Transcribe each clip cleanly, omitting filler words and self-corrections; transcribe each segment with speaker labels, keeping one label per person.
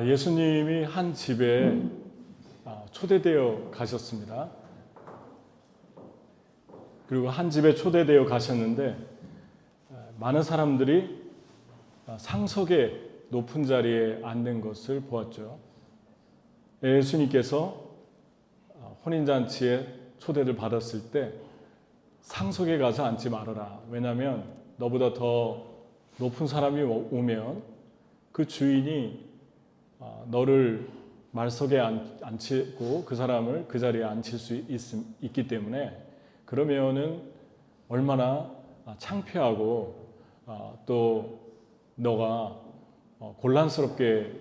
Speaker 1: 예수님이 한 집에 초대되어 가셨습니다. 그리고 한 집에 초대되어 가셨는데 많은 사람들이 상석의 높은 자리에 앉는 것을 보았죠. 예수님께서 혼인잔치에 초대를 받았을 때 상석에 가서 앉지 말아라. 왜냐하면 너보다 더 높은 사람이 오면 그 주인이 너를 말석에 앉히고 그 사람을 그 자리에 앉힐 수 있기 때문에 그러면은 얼마나 창피하고 또 너가 곤란스럽게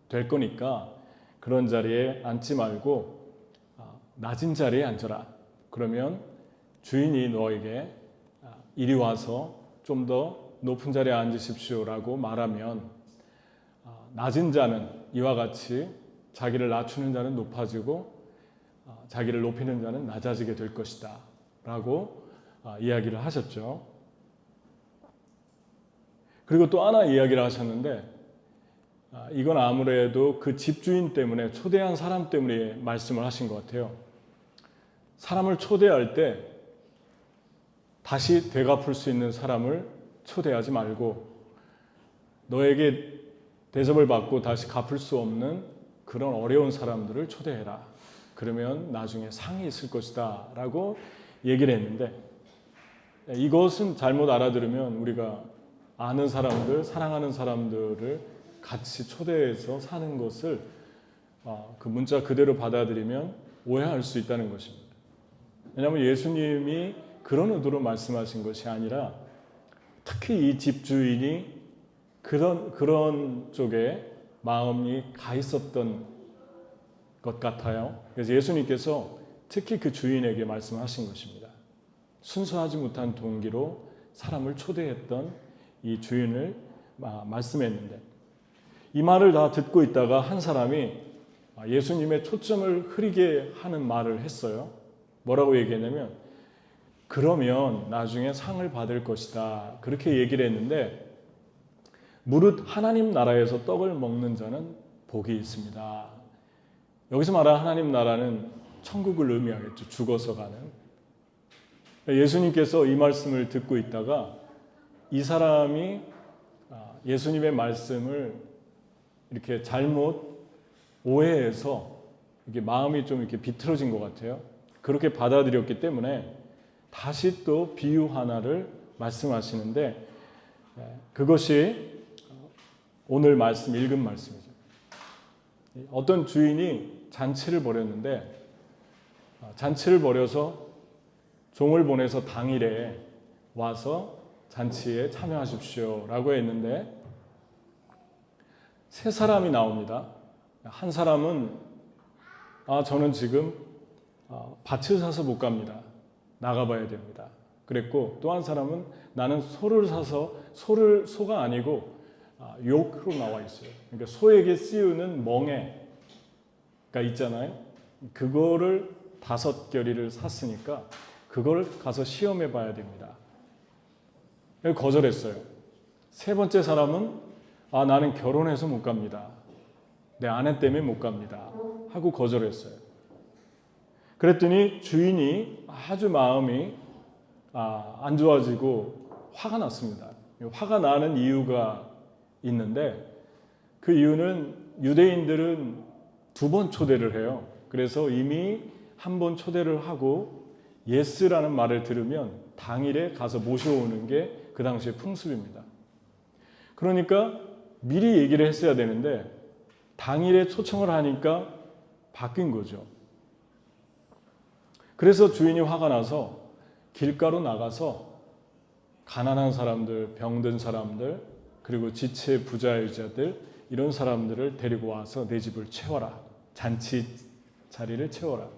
Speaker 1: 될 거니까 그런 자리에 앉지 말고 낮은 자리에 앉아라. 그러면 주인이 너에게 이리 와서 좀 더 높은 자리에 앉으십시오라고 말하면 낮은 자는 이와 같이 자기를 낮추는 자는 높아지고 자기를 높이는 자는 낮아지게 될 것이다 라고 이야기를 하셨죠. 그리고 또 하나 이야기를 하셨는데 이건 아무래도 그 집주인 때문에 초대한 사람 때문에 말씀을 하신 것 같아요. 사람을 초대할 때 다시 되갚을 수 있는 사람을 초대하지 말고 너에게 대접을 받고 다시 갚을 수 없는 그런 어려운 사람들을 초대해라. 그러면 나중에 상이 있을 것이다 라고 얘기를 했는데 이것은 잘못 알아들으면 우리가 아는 사람들, 사랑하는 사람들을 같이 초대해서 사는 것을 그 문자 그대로 받아들이면 오해할 수 있다는 것입니다. 왜냐하면 예수님이 그런 의도로 말씀하신 것이 아니라 특히 이 집주인이 그런 쪽에 마음이 가 있었던 것 같아요. 그래서 예수님께서 특히 그 주인에게 말씀하신 것입니다. 순수하지 못한 동기로 사람을 초대했던 이 주인을 말씀했는데 이 말을 다 듣고 있다가 한 사람이 예수님의 초점을 흐리게 하는 말을 했어요. 뭐라고 얘기했냐면 그러면 나중에 상을 받을 것이다. 그렇게 얘기를 했는데 무릇 하나님 나라에서 떡을 먹는 자는 복이 있습니다. 여기서 말하는 하나님 나라는 천국을 의미하겠죠. 죽어서 가는. 예수님께서 이 말씀을 듣고 있다가 이 사람이 예수님의 말씀을 이렇게 잘못 오해해서 이게 마음이 좀 이렇게 비틀어진 것 같아요. 그렇게 받아들였기 때문에 다시 또 비유 하나를 말씀하시는데 그것이 오늘 말씀 읽은 말씀이죠. 어떤 주인이 잔치를 벌였는데 잔치를 벌여서 종을 보내서 당일에 와서 잔치에 참여하십시오 라고 했는데 세 사람이 나옵니다. 한 사람은 저는 지금 밭을 사서 못 갑니다. 나가봐야 됩니다. 그랬고 또 한 사람은 나는 소를 사서 소가 아니고 요크로 나와 있어요. 그러니까 소에게 씌우는 멍에가 있잖아요. 그거를 5겨리를 샀으니까 그걸 가서 시험해 봐야 됩니다. 거절했어요. 세 번째 사람은 나는 결혼해서 못 갑니다. 내 아내 때문에 못 갑니다. 하고 거절했어요. 그랬더니 주인이 아주 마음이 안 좋아지고 화가 났습니다. 화가 나는 이유가 있는데 그 이유는 유대인들은 2번 초대를 해요. 그래서 이미 한 번 초대를 하고 예스라는 말을 들으면 당일에 가서 모셔오는 게 그 당시의 풍습입니다. 그러니까 미리 얘기를 했어야 되는데 당일에 초청을 하니까 바뀐 거죠. 그래서 주인이 화가 나서 길가로 나가서 가난한 사람들, 병든 사람들, 그리고 지체 부자유자들 이런 사람들을 데리고 와서 내 집을 채워라. 잔치 자리를 채워라.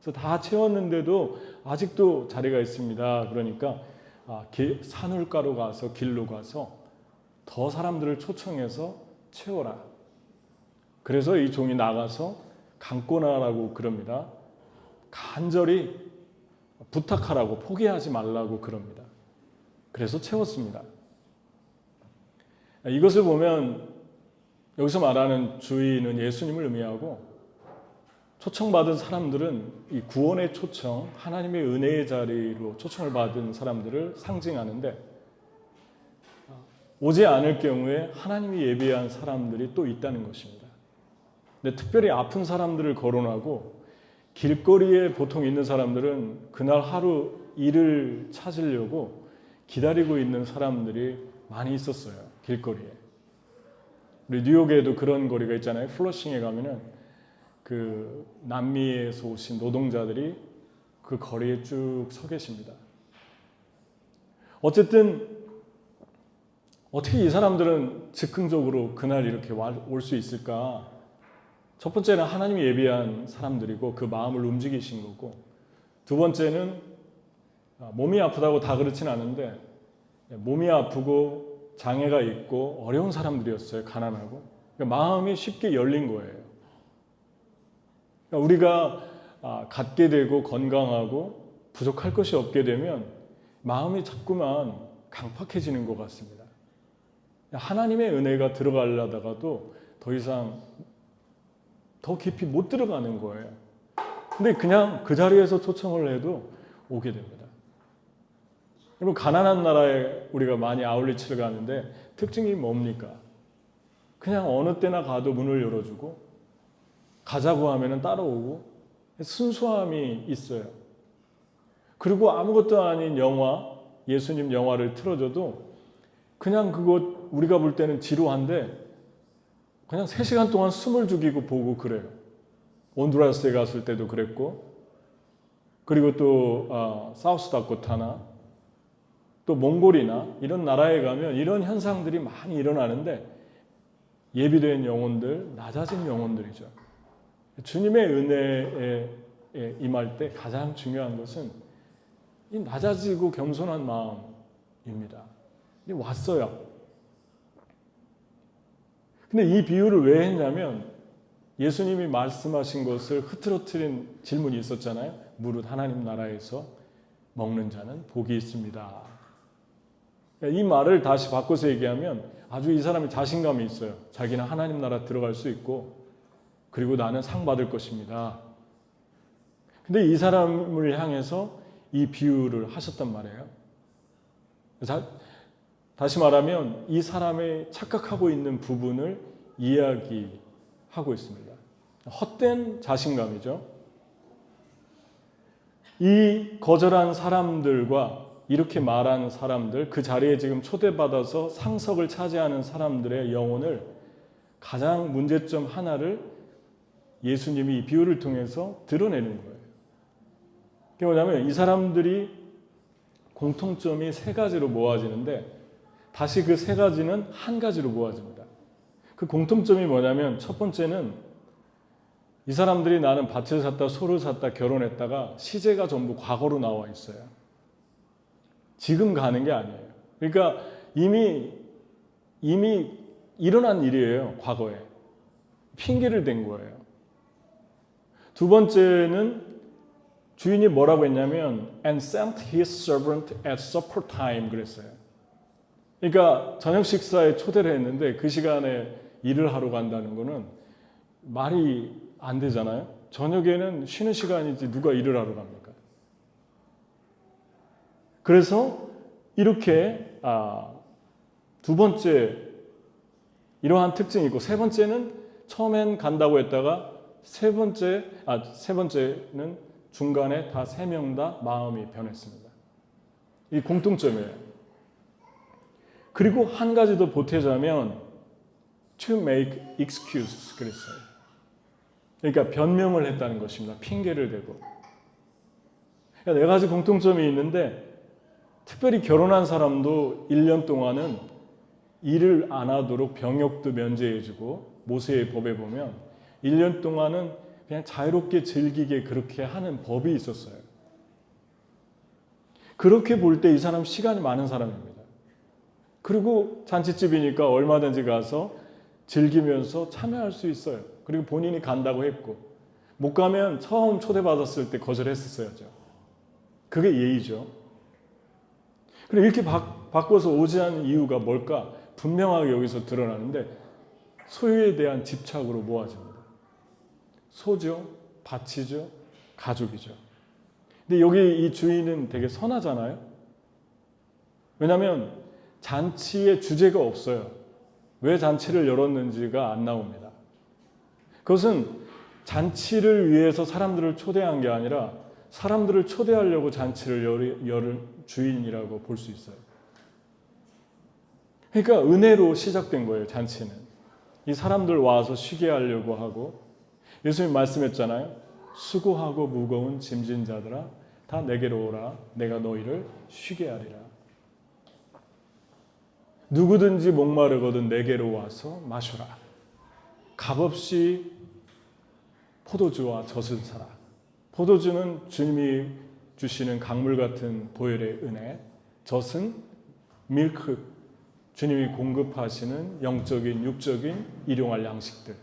Speaker 1: 그래서 다 채웠는데도 아직도 자리가 있습니다. 그러니까 산울가로 가서 길로 가서 더 사람들을 초청해서 채워라. 그래서 이 종이 나가서 강권하라고 그럽니다. 간절히 부탁하라고 포기하지 말라고 그럽니다. 그래서 채웠습니다. 이것을 보면 여기서 말하는 주인은 예수님을 의미하고 초청받은 사람들은 이 구원의 초청, 하나님의 은혜의 자리로 초청을 받은 사람들을 상징하는데 오지 않을 경우에 하나님이 예비한 사람들이 또 있다는 것입니다. 근데 특별히 아픈 사람들을 거론하고 길거리에 보통 있는 사람들은 그날 하루 일을 찾으려고 기다리고 있는 사람들이 많이 있었어요. 길거리에. 우리 뉴욕에도 그런 거리가 있잖아요. 플러싱에 가면은 그 남미에서 오신 노동자들이 그 거리에 쭉 서 계십니다. 어쨌든 어떻게 이 사람들은 즉흥적으로 그날 이렇게 올 수 있을까? 첫 번째는 하나님이 예비한 사람들이고 그 마음을 움직이신 거고, 두 번째는 몸이 아프다고 다 그렇진 않은데 몸이 아프고 장애가 있고 어려운 사람들이었어요. 가난하고. 그러니까 마음이 쉽게 열린 거예요. 그러니까 우리가 갖게 되고 건강하고 부족할 것이 없게 되면 마음이 자꾸만 강팍해지는 것 같습니다. 하나님의 은혜가 들어가려다가도 더 이상 더 깊이 못 들어가는 거예요. 근데 그냥 그 자리에서 초청을 해도 오게 됩니다. 여러분, 가난한 나라에 우리가 많이 아울리치를 가는데 특징이 뭡니까? 그냥 어느 때나 가도 문을 열어주고 가자고 하면 따라오고 순수함이 있어요. 그리고 아무것도 아닌 영화, 예수님 영화를 틀어줘도 그냥 그거 우리가 볼 때는 지루한데 그냥 3시간 동안 숨을 죽이고 보고 그래요. 온두라스에 갔을 때도 그랬고, 그리고 또 사우스다코타나 또 몽골이나 이런 나라에 가면 이런 현상들이 많이 일어나는데 예비된 영혼들, 낮아진 영혼들이죠. 주님의 은혜에 임할 때 가장 중요한 것은 이 낮아지고 겸손한 마음입니다. 왔어요. 근데 이 비유를 왜 했냐면 예수님이 말씀하신 것을 흐트러뜨린 질문이 있었잖아요. 무릇 하나님 나라에서 먹는 자는 복이 있습니다. 이 말을 다시 바꿔서 얘기하면 아주 이 사람이 자신감이 있어요. 자기는 하나님 나라 들어갈 수 있고 그리고 나는 상 받을 것입니다. 근데 이 사람을 향해서 이 비유를 하셨단 말이에요. 다시 말하면 이 사람의 착각하고 있는 부분을 이야기하고 있습니다. 헛된 자신감이죠. 이 거절한 사람들과 이렇게 말하는 사람들, 그 자리에 지금 초대받아서 상석을 차지하는 사람들의 영혼을 가장 문제점 하나를 예수님이 이 비유를 통해서 드러내는 거예요. 그게 뭐냐면 이 사람들이 공통점이 3가지로 모아지는데 다시 그 3가지는 한 가지로 모아집니다. 그 공통점이 뭐냐면 첫 번째는 이 사람들이 나는 밭을 샀다, 소를 샀다, 결혼했다가 시제가 전부 과거로 나와 있어요. 지금 가는 게 아니에요. 그러니까 이미 일어난 일이에요. 과거에. 핑계를 댄 거예요. 두 번째는 주인이 뭐라고 했냐면 and sent his servant at supper time 그랬어요. 그러니까 저녁 식사에 초대를 했는데 그 시간에 일을 하러 간다는 거는 말이 안 되잖아요. 저녁에는 쉬는 시간이지 누가 일을 하러 갑니까? 그래서 이렇게 두 번째 이러한 특징이 있고 세 번째는 처음엔 간다고 했다가 세 번째는 중간에 다 3명 다 마음이 변했습니다. 이 공통점이에요. 그리고 한 가지 더 보태자면 to make excuse 그랬어요. 그러니까 변명을 했다는 것입니다. 핑계를 대고. 그러니까 4가지 공통점이 있는데 특별히 결혼한 사람도 1년 동안은 일을 안 하도록 병역도 면제해주고 모세의 법에 보면 1년 동안은 그냥 자유롭게 즐기게 그렇게 하는 법이 있었어요. 그렇게 볼 때 이 사람 시간이 많은 사람입니다. 그리고 잔치집이니까 얼마든지 가서 즐기면서 참여할 수 있어요. 그리고 본인이 간다고 했고 못 가면 처음 초대받았을 때 거절했었어야죠. 그게 예의죠. 그리고 이렇게 바꿔서 오지 않은 이유가 뭘까? 분명하게 여기서 드러나는데 소유에 대한 집착으로 모아집니다. 소죠, 밭이죠, 가족이죠. 근데 여기 이 주인은 되게 선하잖아요. 왜냐하면 잔치의 주제가 없어요. 왜 잔치를 열었는지가 안 나옵니다. 그것은 잔치를 위해서 사람들을 초대한 게 아니라 사람들을 초대하려고 잔치를 열은 주인이라고 볼 수 있어요. 그러니까 은혜로 시작된 거예요, 잔치는. 이 사람들 와서 쉬게 하려고 하고, 예수님 말씀했잖아요. 수고하고 무거운 짐진 자들아 다 내게로 오라. 내가 너희를 쉬게 하리라. 누구든지 목마르거든 내게로 와서 마셔라. 값없이 포도주와 젖을 사라. 포도주는 주님이 주시는 강물 같은 보혈의 은혜, 젖은 밀크, 주님이 공급하시는 영적인, 육적인 일용할 양식들.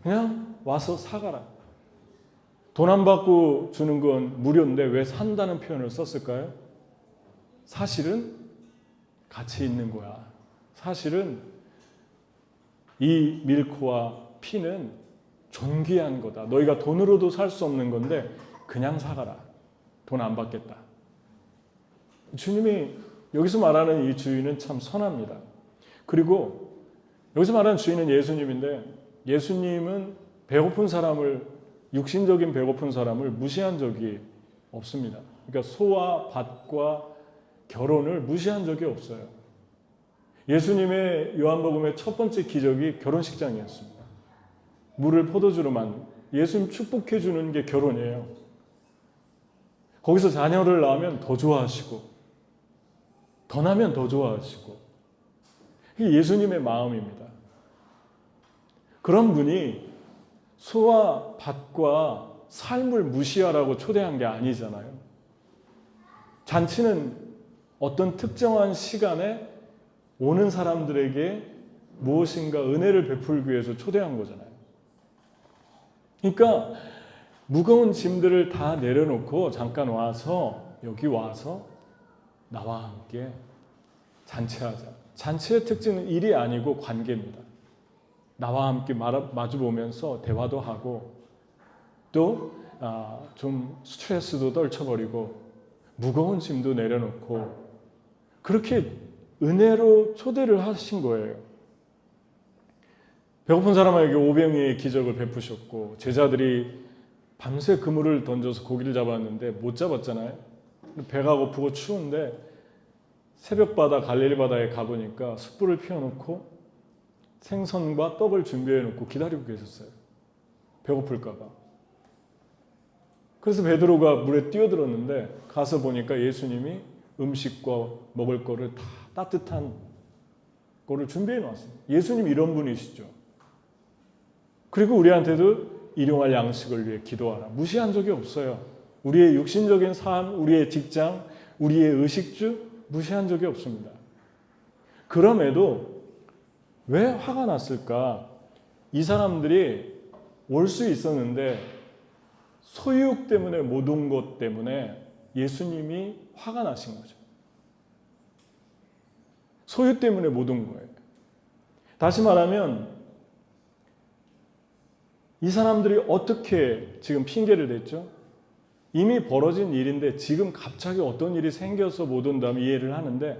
Speaker 1: 그냥 와서 사가라. 돈 안 받고 주는 건 무료인데 왜 산다는 표현을 썼을까요? 사실은 가치 있는 거야. 사실은 이 밀크와 피는 존귀한 거다. 너희가 돈으로도 살 수 없는 건데 그냥 사가라. 돈 안 받겠다. 주님이 여기서 말하는 이 주인은 참 선합니다. 그리고 여기서 말하는 주인은 예수님인데 예수님은 배고픈 사람을, 육신적인 배고픈 사람을 무시한 적이 없습니다. 그러니까 소와 밭과 결혼을 무시한 적이 없어요. 예수님의 요한복음의 첫 번째 기적이 결혼식장이었습니다. 물을 포도주로 만든, 예수님 축복해 주는 게 결혼이에요. 거기서 자녀를 낳으면 더 좋아하시고 더 나면 더 좋아하시고, 이게 예수님의 마음입니다. 그런 분이 소와 밭과 삶을 무시하라고 초대한 게 아니잖아요. 잔치는 어떤 특정한 시간에 오는 사람들에게 무엇인가 은혜를 베풀기 위해서 초대한 거잖아요. 그러니까 무거운 짐들을 다 내려놓고 잠깐 와서, 여기 와서 나와 함께 잔치하자. 잔치의 특징은 일이 아니고 관계입니다. 나와 함께 마주보면서 대화도 하고 또 좀 스트레스도 떨쳐버리고 무거운 짐도 내려놓고 그렇게 은혜로 초대를 하신 거예요. 배고픈 사람에게 오병이의 기적을 베푸셨고 제자들이 밤새 그물을 던져서 고기를 잡았는데 못 잡았잖아요. 배가 고프고 추운데 새벽바다 갈릴리 바다에 가보니까 숯불을 피워놓고 생선과 떡을 준비해놓고 기다리고 계셨어요. 배고플까 봐. 그래서 베드로가 물에 뛰어들었는데 가서 보니까 예수님이 음식과 먹을 거를 다 따뜻한 거를 준비해 놨습니다. 예수님 이런 분이시죠. 그리고 우리한테도 일용할 양식을 위해 기도하라. 무시한 적이 없어요. 우리의 육신적인 삶, 우리의 직장, 우리의 의식주 무시한 적이 없습니다. 그럼에도 왜 화가 났을까? 이 사람들이 올 수 있었는데 소유욕 때문에 못 온 것 때문에 예수님이 화가 나신 거죠. 소유 때문에 못 온 거예요. 다시 말하면 이 사람들이 어떻게 지금 핑계를 댔죠? 이미 벌어진 일인데 지금 갑자기 어떤 일이 생겨서 못 온다면 이해를 하는데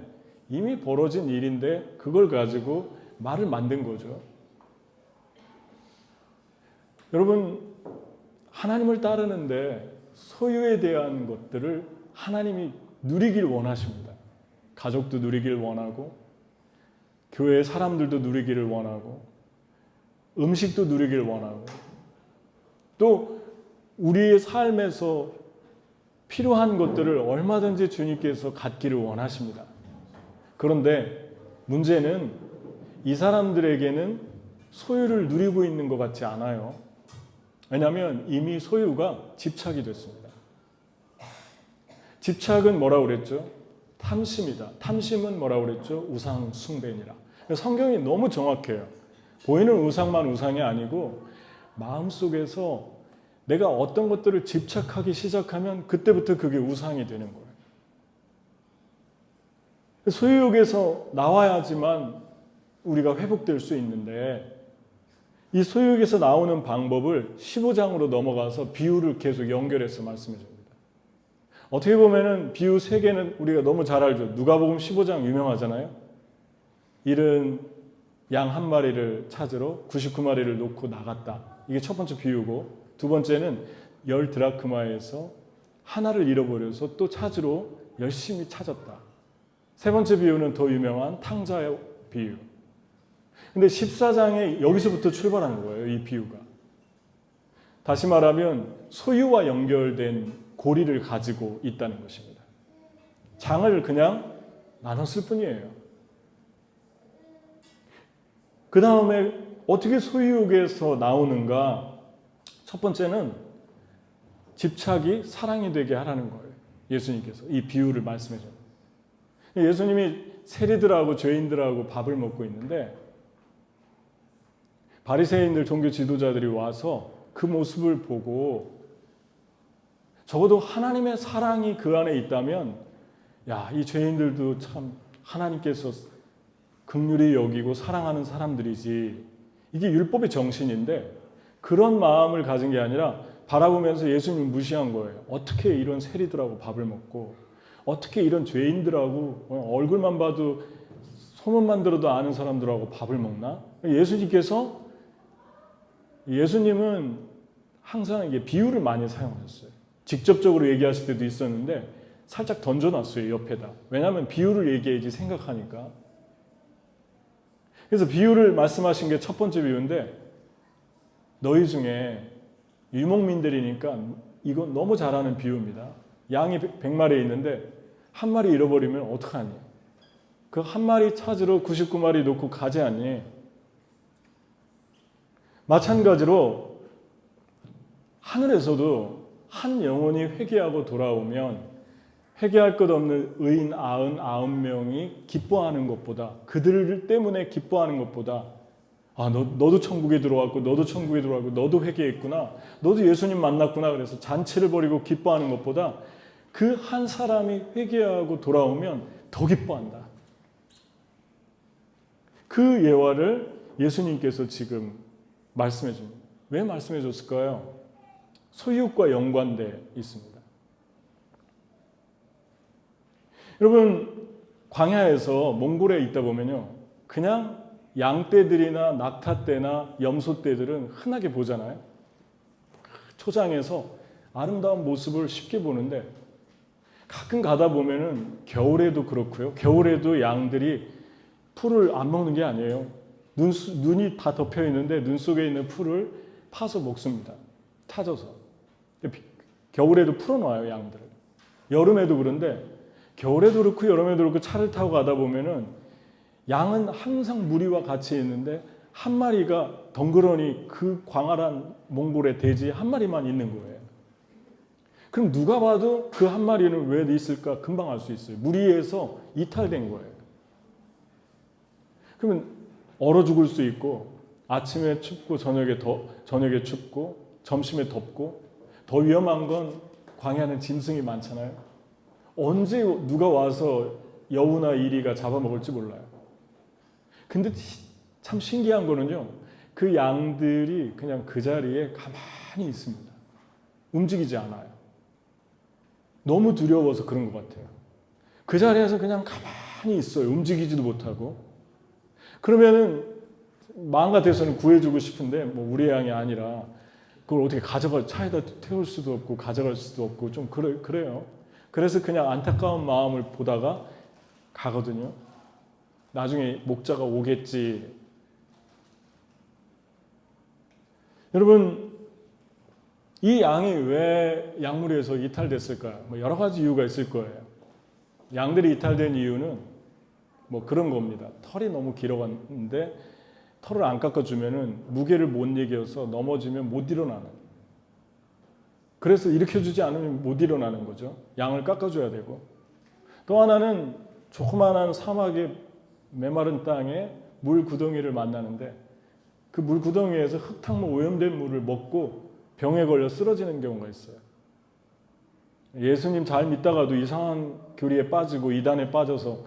Speaker 1: 이미 벌어진 일인데 그걸 가지고 말을 만든 거죠. 여러분, 하나님을 따르는데 소유에 대한 것들을 하나님이 누리길 원하십니다. 가족도 누리길 원하고 교회 사람들도 누리기를 원하고 음식도 누리길 원하고 또 우리의 삶에서 필요한 것들을 얼마든지 주님께서 갖기를 원하십니다. 그런데 문제는 이 사람들에게는 소유를 누리고 있는 것 같지 않아요. 왜냐하면 이미 소유가 집착이 됐습니다. 집착은 뭐라고 그랬죠? 탐심이다. 탐심은 뭐라고 그랬죠? 우상 숭배니라. 성경이 너무 정확해요. 보이는 우상만 우상이 아니고 마음속에서 내가 어떤 것들을 집착하기 시작하면 그때부터 그게 우상이 되는 거예요. 소유욕에서 나와야지만 우리가 회복될 수 있는데 이 소유에서 나오는 방법을 15장으로 넘어가서 비유를 계속 연결해서 말씀해 줍니다. 어떻게 보면은 비유 3개는 우리가 너무 잘 알죠. 누가복음 15장 유명하잖아요. 일은 양 한 마리를 찾으러 99마리를 놓고 나갔다. 이게 첫 번째 비유고, 두 번째는 10드라크마에서 하나를 잃어버려서 또 찾으러 열심히 찾았다. 세 번째 비유는 더 유명한 탕자의 비유. 근데 14장에 여기서부터 출발하는 거예요, 이 비유가. 다시 말하면 소유와 연결된 고리를 가지고 있다는 것입니다. 장을 그냥 나눴을 뿐이에요. 그 다음에 어떻게 소유욕에서 나오는가? 첫 번째는 집착이 사랑이 되게 하라는 거예요. 예수님께서 이 비유를 말씀해 줘요. 예수님이 세리들하고 죄인들하고 밥을 먹고 있는데 바리새인들 종교 지도자들이 와서 그 모습을 보고 적어도 하나님의 사랑이 그 안에 있다면 야, 이 죄인들도 참 하나님께서 긍휼히 여기고 사랑하는 사람들이지. 이게 율법의 정신인데 그런 마음을 가진 게 아니라 바라보면서 예수님을 무시한 거예요. 어떻게 이런 세리들하고 밥을 먹고 어떻게 이런 죄인들하고 얼굴만 봐도 소문만 들어도 아는 사람들하고 밥을 먹나? 예수님은 항상 이게 비유를 많이 사용하셨어요. 직접적으로 얘기하실 때도 있었는데 살짝 던져놨어요, 옆에다. 왜냐하면 비유를 얘기해야지 생각하니까. 그래서 비유를 말씀하신 게 첫 번째 비유인데 너희 중에 유목민들이니까 이건 너무 잘하는 비유입니다. 양이 100마리 있는데 한 마리 잃어버리면 어떡하니? 그 한 마리 찾으러 99마리 놓고 가지 않니? 마찬가지로 하늘에서도 한 영혼이 회개하고 돌아오면 회개할 것 없는 의인 99명이 기뻐하는 것보다, 그들 때문에 기뻐하는 것보다 너도 천국에 들어왔고 너도 천국에 들어왔고 너도 회개했구나, 너도 예수님 만났구나, 그래서 잔치를 벌이고 기뻐하는 것보다 그 한 사람이 회개하고 돌아오면 더 기뻐한다. 그 예화를 예수님께서 지금 말씀해 줍니다. 왜 말씀해 줬을까요? 소유욕과 연관되어 있습니다. 여러분, 광야에서 몽골에 있다 보면요, 그냥 양떼들이나 낙타떼나 염소떼들은 흔하게 보잖아요. 초장에서 아름다운 모습을 쉽게 보는데 가끔 가다 보면은 겨울에도 그렇고요. 겨울에도 양들이 풀을 안 먹는 게 아니에요. 눈이 다 덮여 있는데 눈 속에 있는 풀을 파서 먹습니다. 찾아서. 겨울에도 풀어놔요, 양들을. 여름에도 그런데 겨울에도 그렇고 여름에도 그렇고 차를 타고 가다 보면은 양은 항상 무리와 같이 있는데 한 마리가 덩그러니 그 광활한 몽골의 대지에 한 마리만 있는 거예요. 그럼 누가 봐도 그 한 마리는 왜 있을까 금방 알 수 있어요. 무리에서 이탈된 거예요. 그러면 얼어 죽을 수 있고 아침에 춥고 저녁에 춥고 점심에 덥고 더 위험한 건 광야는 짐승이 많잖아요. 언제 누가 와서 여우나 이리가 잡아먹을지 몰라요. 근데 참 신기한 거는요, 그 양들이 그냥 그 자리에 가만히 있습니다. 움직이지 않아요. 너무 두려워서 그런 것 같아요. 그 자리에서 그냥 가만히 있어요. 움직이지도 못하고. 그러면은 마음 같아서는 구해주고 싶은데 우리 양이 아니라 그걸 어떻게 차에다 태울 수도 없고 가져갈 수도 없고 좀 그래요. 그래서 그냥 안타까운 마음을 보다가 가거든요. 나중에 목자가 오겠지. 여러분, 이 양이 왜 양무리에서 이탈됐을까요? 여러 가지 이유가 있을 거예요. 양들이 이탈된 이유는 그런 겁니다. 털이 너무 길어갔는데 털을 안 깎아주면은 무게를 못 이겨서 넘어지면 못 일어나는. 그래서 일으켜주지 않으면 못 일어나는 거죠. 양을 깎아줘야 되고. 또 하나는 조그마한 사막의 메마른 땅에 물 구덩이를 만나는데 그 물 구덩이에서 흙탕물 오염된 물을 먹고 병에 걸려 쓰러지는 경우가 있어요. 예수님 잘 믿다가도 이상한 교리에 빠지고 이단에 빠져서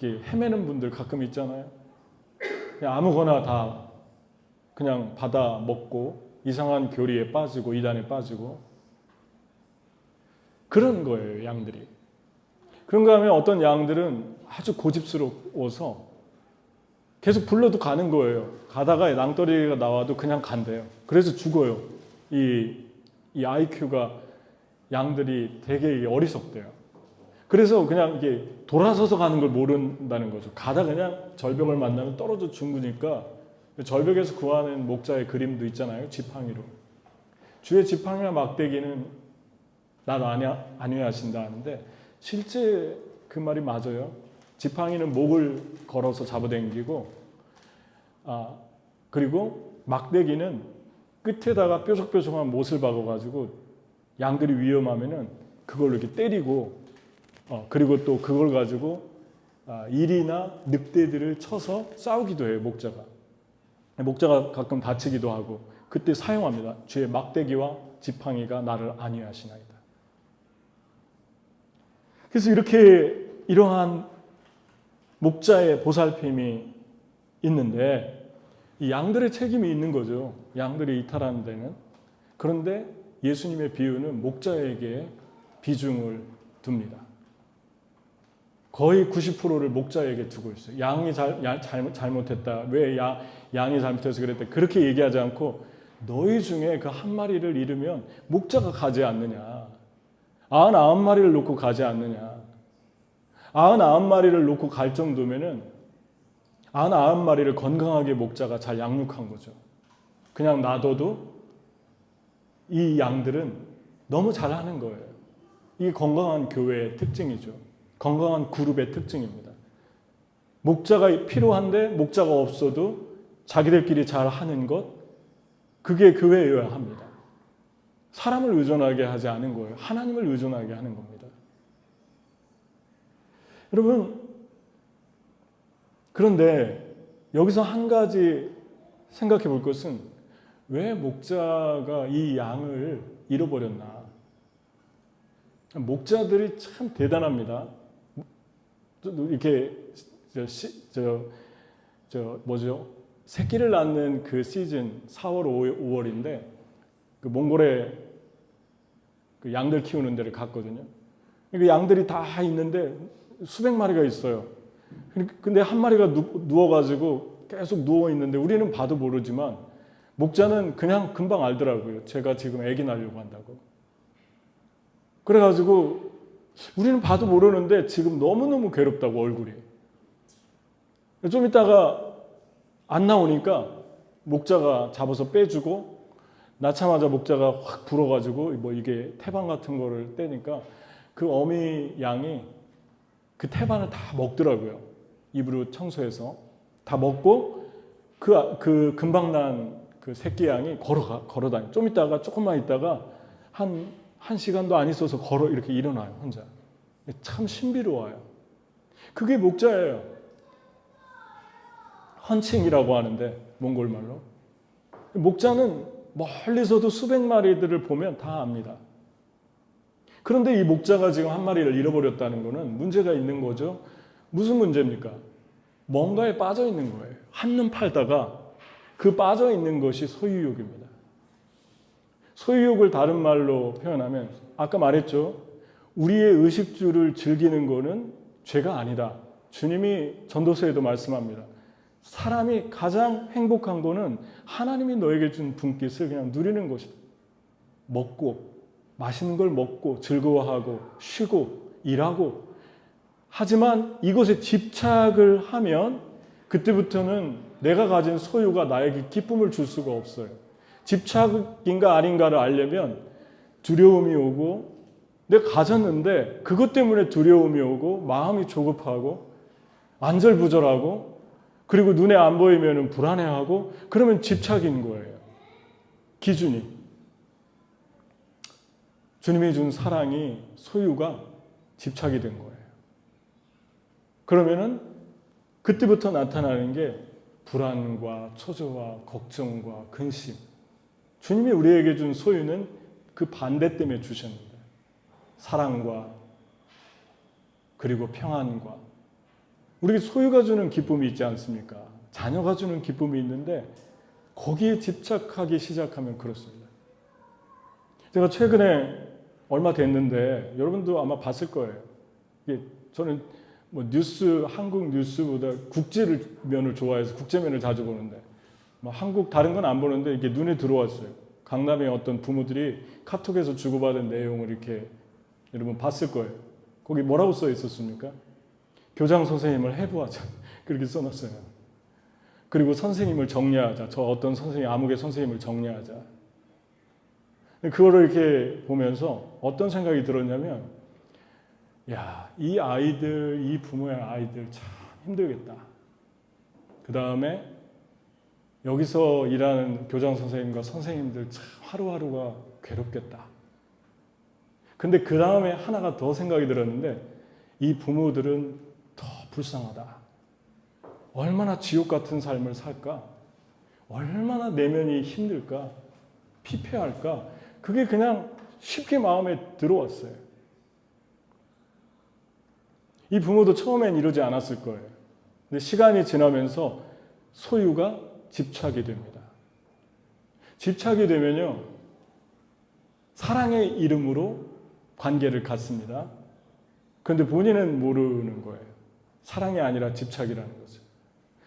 Speaker 1: 이렇게 헤매는 분들 가끔 있잖아요. 그냥 아무거나 다 그냥 받아 먹고 이상한 교리에 빠지고 이단에 빠지고 그런 거예요, 양들이. 그런가 하면 어떤 양들은 아주 고집스러워서 계속 불러도 가는 거예요. 가다가 낭떠러지가 나와도 그냥 간대요. 그래서 죽어요. 이 IQ가 양들이 되게 어리석대요. 그래서 그냥 이게 돌아서서 가는 걸 모른다는 거죠. 가다 그냥 절벽을 만나면 떨어져 죽으니까 절벽에서 구하는 목자의 그림도 있잖아요. 지팡이로. 주의 지팡이와 막대기는 날 안위하신다 하는데 실제 그 말이 맞아요. 지팡이는 목을 걸어서 잡아당기고 그리고 막대기는 끝에다가 뾰족뾰족한 못을 박아가지고 양들이 위험하면은 그걸로 이렇게 때리고 그리고 또 그걸 가지고 일이나 늑대들을 쳐서 싸우기도 해요. 목자가 가끔 다치기도 하고 그때 사용합니다. 주의 막대기와 지팡이가 나를 안위하시나이다. 그래서 이러한 목자의 보살핌이 있는데 이 양들의 책임이 있는 거죠. 양들이 이탈하는 데는. 그런데 예수님의 비유는 목자에게 비중을 둡니다. 거의 90%를 목자에게 두고 있어요. 양이 잘못했다. 왜 양이 잘못해서 그랬다. 그렇게 얘기하지 않고 너희 중에 그 한 마리를 잃으면 목자가 가지 않느냐. 99마리를 놓고 가지 않느냐. 99마리를 놓고 갈 정도면은 99마리를 건강하게 목자가 잘 양육한 거죠. 그냥 놔둬도 이 양들은 너무 잘하는 거예요. 이게 건강한 교회의 특징이죠. 건강한 그룹의 특징입니다. 목자가 필요한데 목자가 없어도 자기들끼리 잘 하는 것, 그게 교회여야 합니다. 사람을 의존하게 하지 않은 거예요. 하나님을 의존하게 하는 겁니다. 여러분, 그런데 여기서 한 가지 생각해 볼 것은 왜 목자가 이 양을 잃어버렸나? 목자들이 참 대단합니다. 이렇게 새끼를 낳는 그 시즌 4월, 5월인데 그 몽골에 그 양들 키우는 데를 갔거든요. 그 양들이 다 있는데 수백 마리가 있어요. 근데 한 마리가 누워가지고 계속 누워 있는데 우리는 봐도 모르지만 목자는 그냥 금방 알더라고요. 제가 지금 아기 낳으려고 한다고. 그래가지고 우리는 봐도 모르는데 지금 너무너무 괴롭다고 얼굴이. 좀 있다가 안 나오니까 목자가 잡아서 빼주고 낳자마자 목자가 확 불어가지고 뭐 이게 태반 같은 거를 떼니까 그 어미 양이 그 태반을 다 먹더라고요. 입으로 청소해서 다 먹고 그 금방 난 그 새끼 양이 걸어다니. 좀 있다가 조금만 있다가 한 시간도 안 있어서 이렇게 일어나요, 혼자. 참 신비로워요. 그게 목자예요. 헌칭이라고 하는데 몽골 말로. 목자는 멀리서도 수백 마리들을 보면 다 압니다. 그런데 이 목자가 지금 한 마리를 잃어버렸다는 것은 문제가 있는 거죠. 무슨 문제입니까? 뭔가에 빠져 있는 거예요. 한눈 팔다가 그 빠져 있는 것이 소유욕입니다. 소유욕을 다른 말로 표현하면 아까 말했죠. 우리의 의식주를 즐기는 것은 죄가 아니다. 주님이 전도서에도 말씀합니다. 사람이 가장 행복한 거는 하나님이 너에게 준 분깃을 그냥 누리는 것이다. 먹고 맛있는 걸 먹고 즐거워하고 쉬고 일하고 하지만 이것에 집착을 하면 그때부터는 내가 가진 소유가 나에게 기쁨을 줄 수가 없어요. 집착인가 아닌가를 알려면 두려움이 오고 내가 가졌는데 그것 때문에 두려움이 오고 마음이 조급하고 안절부절하고 그리고 눈에 안 보이면 불안해하고 그러면 집착인 거예요. 기준이. 주님이 준 사랑이 소유가 집착이 된 거예요. 그러면은 그때부터 나타나는 게 불안과 초조와 걱정과 근심. 주님이 우리에게 준 소유는 그 반대 때문에 주셨는데 사랑과 그리고 평안과 우리 소유가 주는 기쁨이 있지 않습니까? 자녀가 주는 기쁨이 있는데 거기에 집착하기 시작하면 그렇습니다. 제가 최근에 얼마 됐는데 여러분도 아마 봤을 거예요. 저는 뭐 한국 뉴스보다 국제면을 좋아해서 국제면을 자주 보는데 한국 다른 건 안 보는데 이게 눈에 들어왔어요. 강남의 어떤 부모들이 카톡에서 주고받은 내용을 이렇게 여러분 봤을 거예요. 거기 뭐라고 써 있었습니까? 교장 선생님을 해부하자. 그렇게 써놨어요. 그리고 선생님을 정리하자. 저 어떤 선생님, 아무개 선생님을 정리하자. 그거를 이렇게 보면서 어떤 생각이 들었냐면, 야, 이 아이들, 이 부모의 아이들 참 힘들겠다. 그 다음에 여기서 일하는 교장 선생님과 선생님들 참 하루하루가 괴롭겠다. 근데 그 다음에 하나가 더 생각이 들었는데, 이 부모들은 더 불쌍하다. 얼마나 지옥 같은 삶을 살까? 얼마나 내면이 힘들까? 피폐할까? 그게 그냥 쉽게 마음에 들어왔어요. 이 부모도 처음엔 이러지 않았을 거예요. 근데 시간이 지나면서 소유가 집착이 됩니다. 집착이 되면요, 사랑의 이름으로 관계를 갖습니다. 그런데 본인은 모르는 거예요. 사랑이 아니라 집착이라는 것을.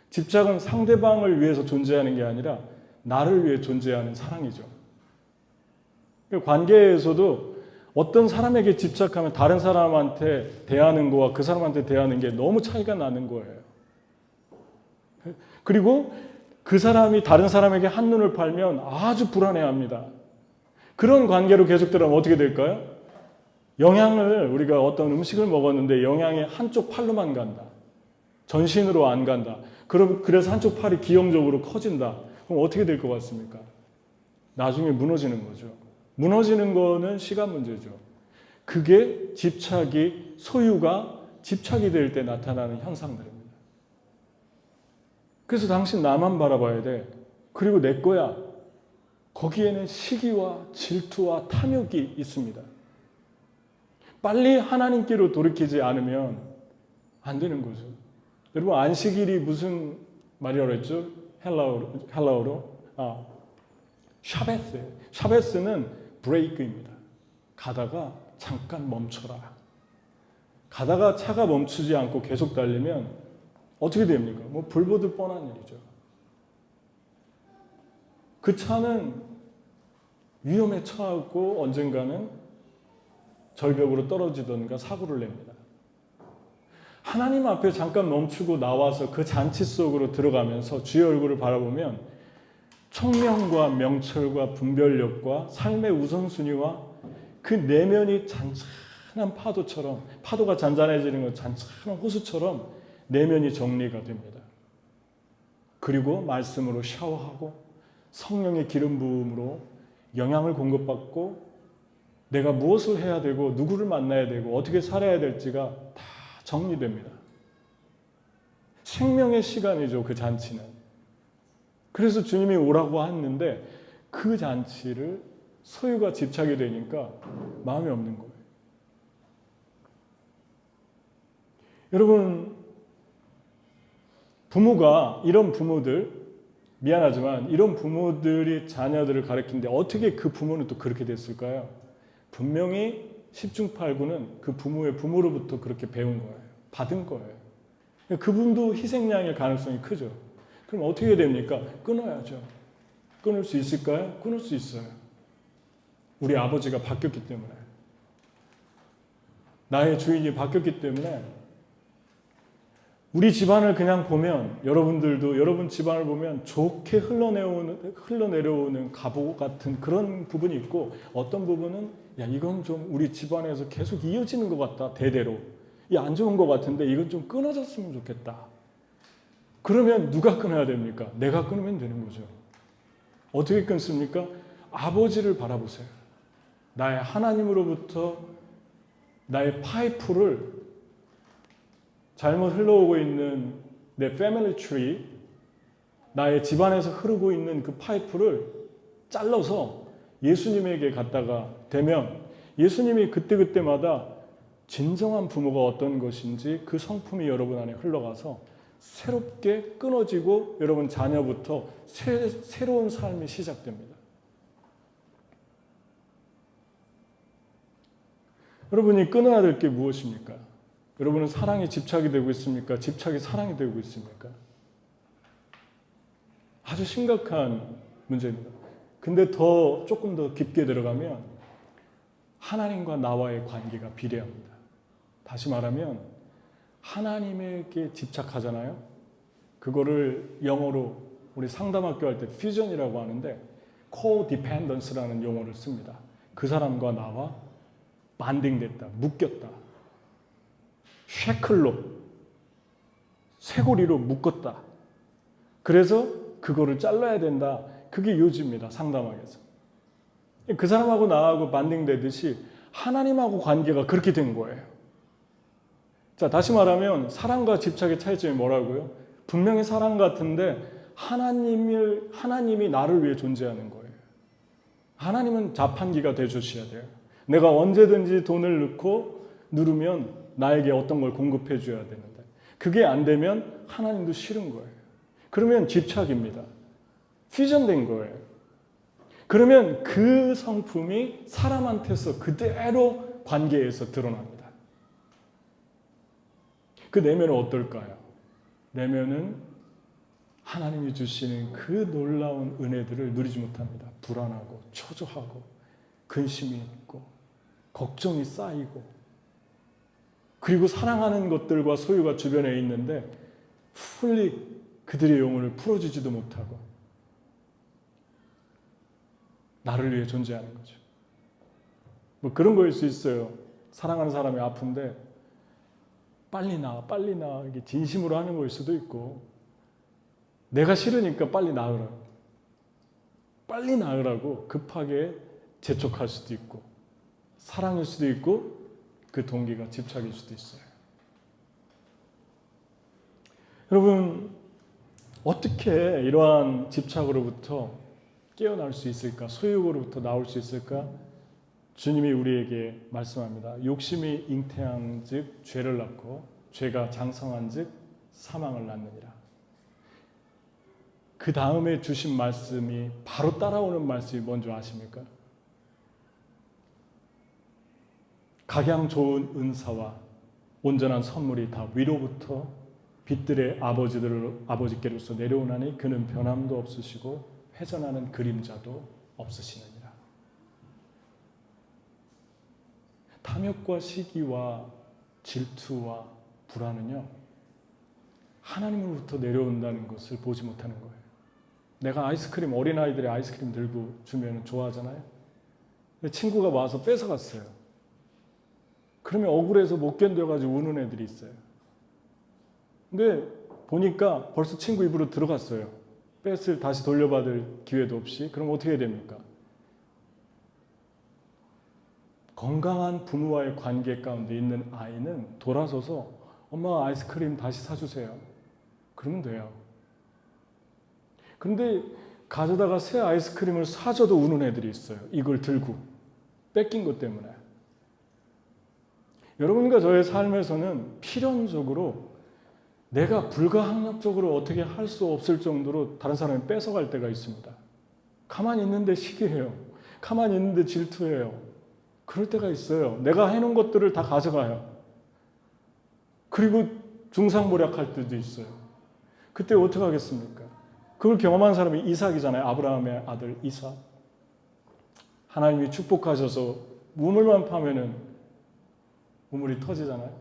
Speaker 1: 집착은 상대방을 위해서 존재하는 게 아니라 나를 위해 존재하는 사랑이죠. 관계에서도 어떤 사람에게 집착하면 다른 사람한테 대하는 거와 그 사람한테 대하는 게 너무 차이가 나는 거예요. 그리고 그 사람이 다른 사람에게 한눈을 팔면 아주 불안해합니다. 그런 관계로 계속되면 어떻게 될까요? 우리가 어떤 음식을 먹었는데 영양이 한쪽 팔로만 간다. 전신으로 안 간다. 그래서 한쪽 팔이 기형적으로 커진다. 그럼 어떻게 될 것 같습니까? 나중에 무너지는 거죠. 무너지는 거는 시간 문제죠. 그게 소유가 집착이 될 때 나타나는 현상들입니다. 그래서 당신 나만 바라봐야 돼. 그리고 내 거야. 거기에는 시기와 질투와 탐욕이 있습니다. 빨리 하나님께로 돌이키지 않으면 안 되는 거죠. 여러분, 안식일이 무슨 말이라고 했죠? 헬라어로? 샤베스. 샤베스는 브레이크입니다. 가다가 잠깐 멈춰라. 가다가 차가 멈추지 않고 계속 달리면 어떻게 됩니까? 불 보듯 뻔한 일이죠. 그 차는 위험에 처하고 언젠가는 절벽으로 떨어지던가 사고를 냅니다. 하나님 앞에 잠깐 멈추고 나와서 그 잔치 속으로 들어가면서 주의 얼굴을 바라보면 총명과 명철과 분별력과 삶의 우선순위와 그 내면이 잔잔한 파도처럼, 파도가 잔잔해지는 것 잔잔한 호수처럼 내면이 정리가 됩니다. 그리고 말씀으로 샤워하고 성령의 기름 부음으로 영향을 공급받고 내가 무엇을 해야 되고 누구를 만나야 되고 어떻게 살아야 될지가 다 정리됩니다. 생명의 시간이죠, 그 잔치는. 그래서 주님이 오라고 했는데 그 잔치를 소유가 집착이 되니까 마음이 없는 거예요. 여러분, 이런 부모들, 미안하지만 이런 부모들이 자녀들을 가르치는데 어떻게 그 부모는 또 그렇게 됐을까요? 분명히 10중 8구는 그 부모의 부모로부터 그렇게 배운 거예요. 받은 거예요. 그분도 희생양일 가능성이 크죠. 그럼 어떻게 됩니까? 끊어야죠. 끊을 수 있을까요? 끊을 수 있어요. 우리 아버지가 바뀌었기 때문에. 나의 주인이 바뀌었기 때문에 우리 집안을 그냥 보면 여러분들도 여러분 집안을 보면 좋게 흘러내려오는 가보 같은 그런 부분이 있고 어떤 부분은 이건 좀 우리 집안에서 계속 이어지는 것 같다. 대대로. 안 좋은 것 같은데 이건 좀 끊어졌으면 좋겠다. 그러면 누가 끊어야 됩니까? 내가 끊으면 되는 거죠. 어떻게 끊습니까? 아버지를 바라보세요. 나의 하나님으로부터 나의 파이프를 잘못 흘러오고 있는 내 패밀리 트리, 나의 집안에서 흐르고 있는 그 파이프를 잘라서 예수님에게 갖다가 대면 예수님이 그때그때마다 진정한 부모가 어떤 것인지 그 성품이 여러분 안에 흘러가서 새롭게 끊어지고 여러분 자녀부터 새로운 삶이 시작됩니다. 여러분이 끊어야 될 게 무엇입니까? 여러분은 사랑에 집착이 되고 있습니까? 집착이 사랑이 되고 있습니까? 아주 심각한 문제입니다. 근데 조금 더 깊게 들어가면 하나님과 나와의 관계가 비례합니다. 다시 말하면 하나님에게 집착하잖아요. 그거를 영어로 우리 상담학교 할 때 퓨전이라고 하는데 co-dependence라는 용어를 씁니다. 그 사람과 나와 반딩됐다, 묶였다. 쉐클로, 쇠고리로 묶었다. 그래서 그거를 잘라야 된다. 그게 요지입니다. 상담학에서. 그 사람하고 나하고 반딩되듯이 하나님하고 관계가 그렇게 된 거예요. 자, 다시 말하면 사랑과 집착의 차이점이 뭐라고요? 분명히 사랑 같은데 하나님이 나를 위해 존재하는 거예요. 하나님은 자판기가 되주셔야 돼요. 내가 언제든지 돈을 넣고 누르면 나에게 어떤 걸 공급해 줘야 되는데 그게 안 되면 하나님도 싫은 거예요. 그러면 집착입니다. 퓨전된 거예요. 그러면 그 성품이 사람한테서 그대로 관계에서 드러납니다. 그 내면은 어떨까요? 내면은 하나님이 주시는 그 놀라운 은혜들을 누리지 못합니다. 불안하고 초조하고 근심이 있고 걱정이 쌓이고 그리고 사랑하는 것들과 소유가 주변에 있는데 풀리 그들의 영혼을 풀어주지도 못하고 나를 위해 존재하는 거죠. 뭐 그런 거일 수 있어요. 사랑하는 사람이 아픈데 빨리 나 이게 진심으로 하는 거일 수도 있고 내가 싫으니까 빨리 나으라고 급하게 재촉할 수도 있고 사랑일 수도 있고 그 동기가 집착일 수도 있어요. 여러분 어떻게 이러한 집착으로부터 깨어날 수 있을까? 소유욕으로부터 나올 수 있을까? 주님이 우리에게 말씀합니다. 욕심이 잉태한 즉 죄를 낳고 죄가 장성한 즉 사망을 낳느니라. 그 다음에 주신 말씀이 바로 따라오는 말씀이 뭔지 아십니까? 각양 좋은 은사와 온전한 선물이 다 위로부터 빛들의 아버지께로서 내려오나니 그는 변함도 없으시고 회전하는 그림자도 없으시느니라. 탐욕과 시기와 질투와 불안은요 하나님으로부터 내려온다는 것을 보지 못하는 거예요. 내가 어린아이들이 아이스크림 들고 주면 좋아하잖아요. 근데 친구가 와서 뺏어갔어요. 그러면 억울해서 못 견뎌가지고 우는 애들이 있어요. 근데 보니까 벌써 친구 입으로 들어갔어요. 뺏을 다시 돌려받을 기회도 없이. 그럼 어떻게 해야 됩니까? 건강한 부모와의 관계 가운데 있는 아이는 돌아서서 엄마 아이스크림 다시 사주세요. 그러면 돼요. 그런데 가져다가 새 아이스크림을 사줘도 우는 애들이 있어요. 이걸 들고 뺏긴 것 때문에. 여러분과 저의 삶에서는 필연적으로 내가 불가항력적으로 어떻게 할 수 없을 정도로 다른 사람이 뺏어갈 때가 있습니다. 가만히 있는데 시기해요. 가만히 있는데 질투해요. 그럴 때가 있어요. 내가 해놓은 것들을 다 가져가요. 그리고 중상모략할 때도 있어요. 그때 어떻게 하겠습니까? 그걸 경험한 사람이 이삭이잖아요. 아브라함의 아들 이삭. 하나님이 축복하셔서 우물만 파면은 우물이 터지잖아요.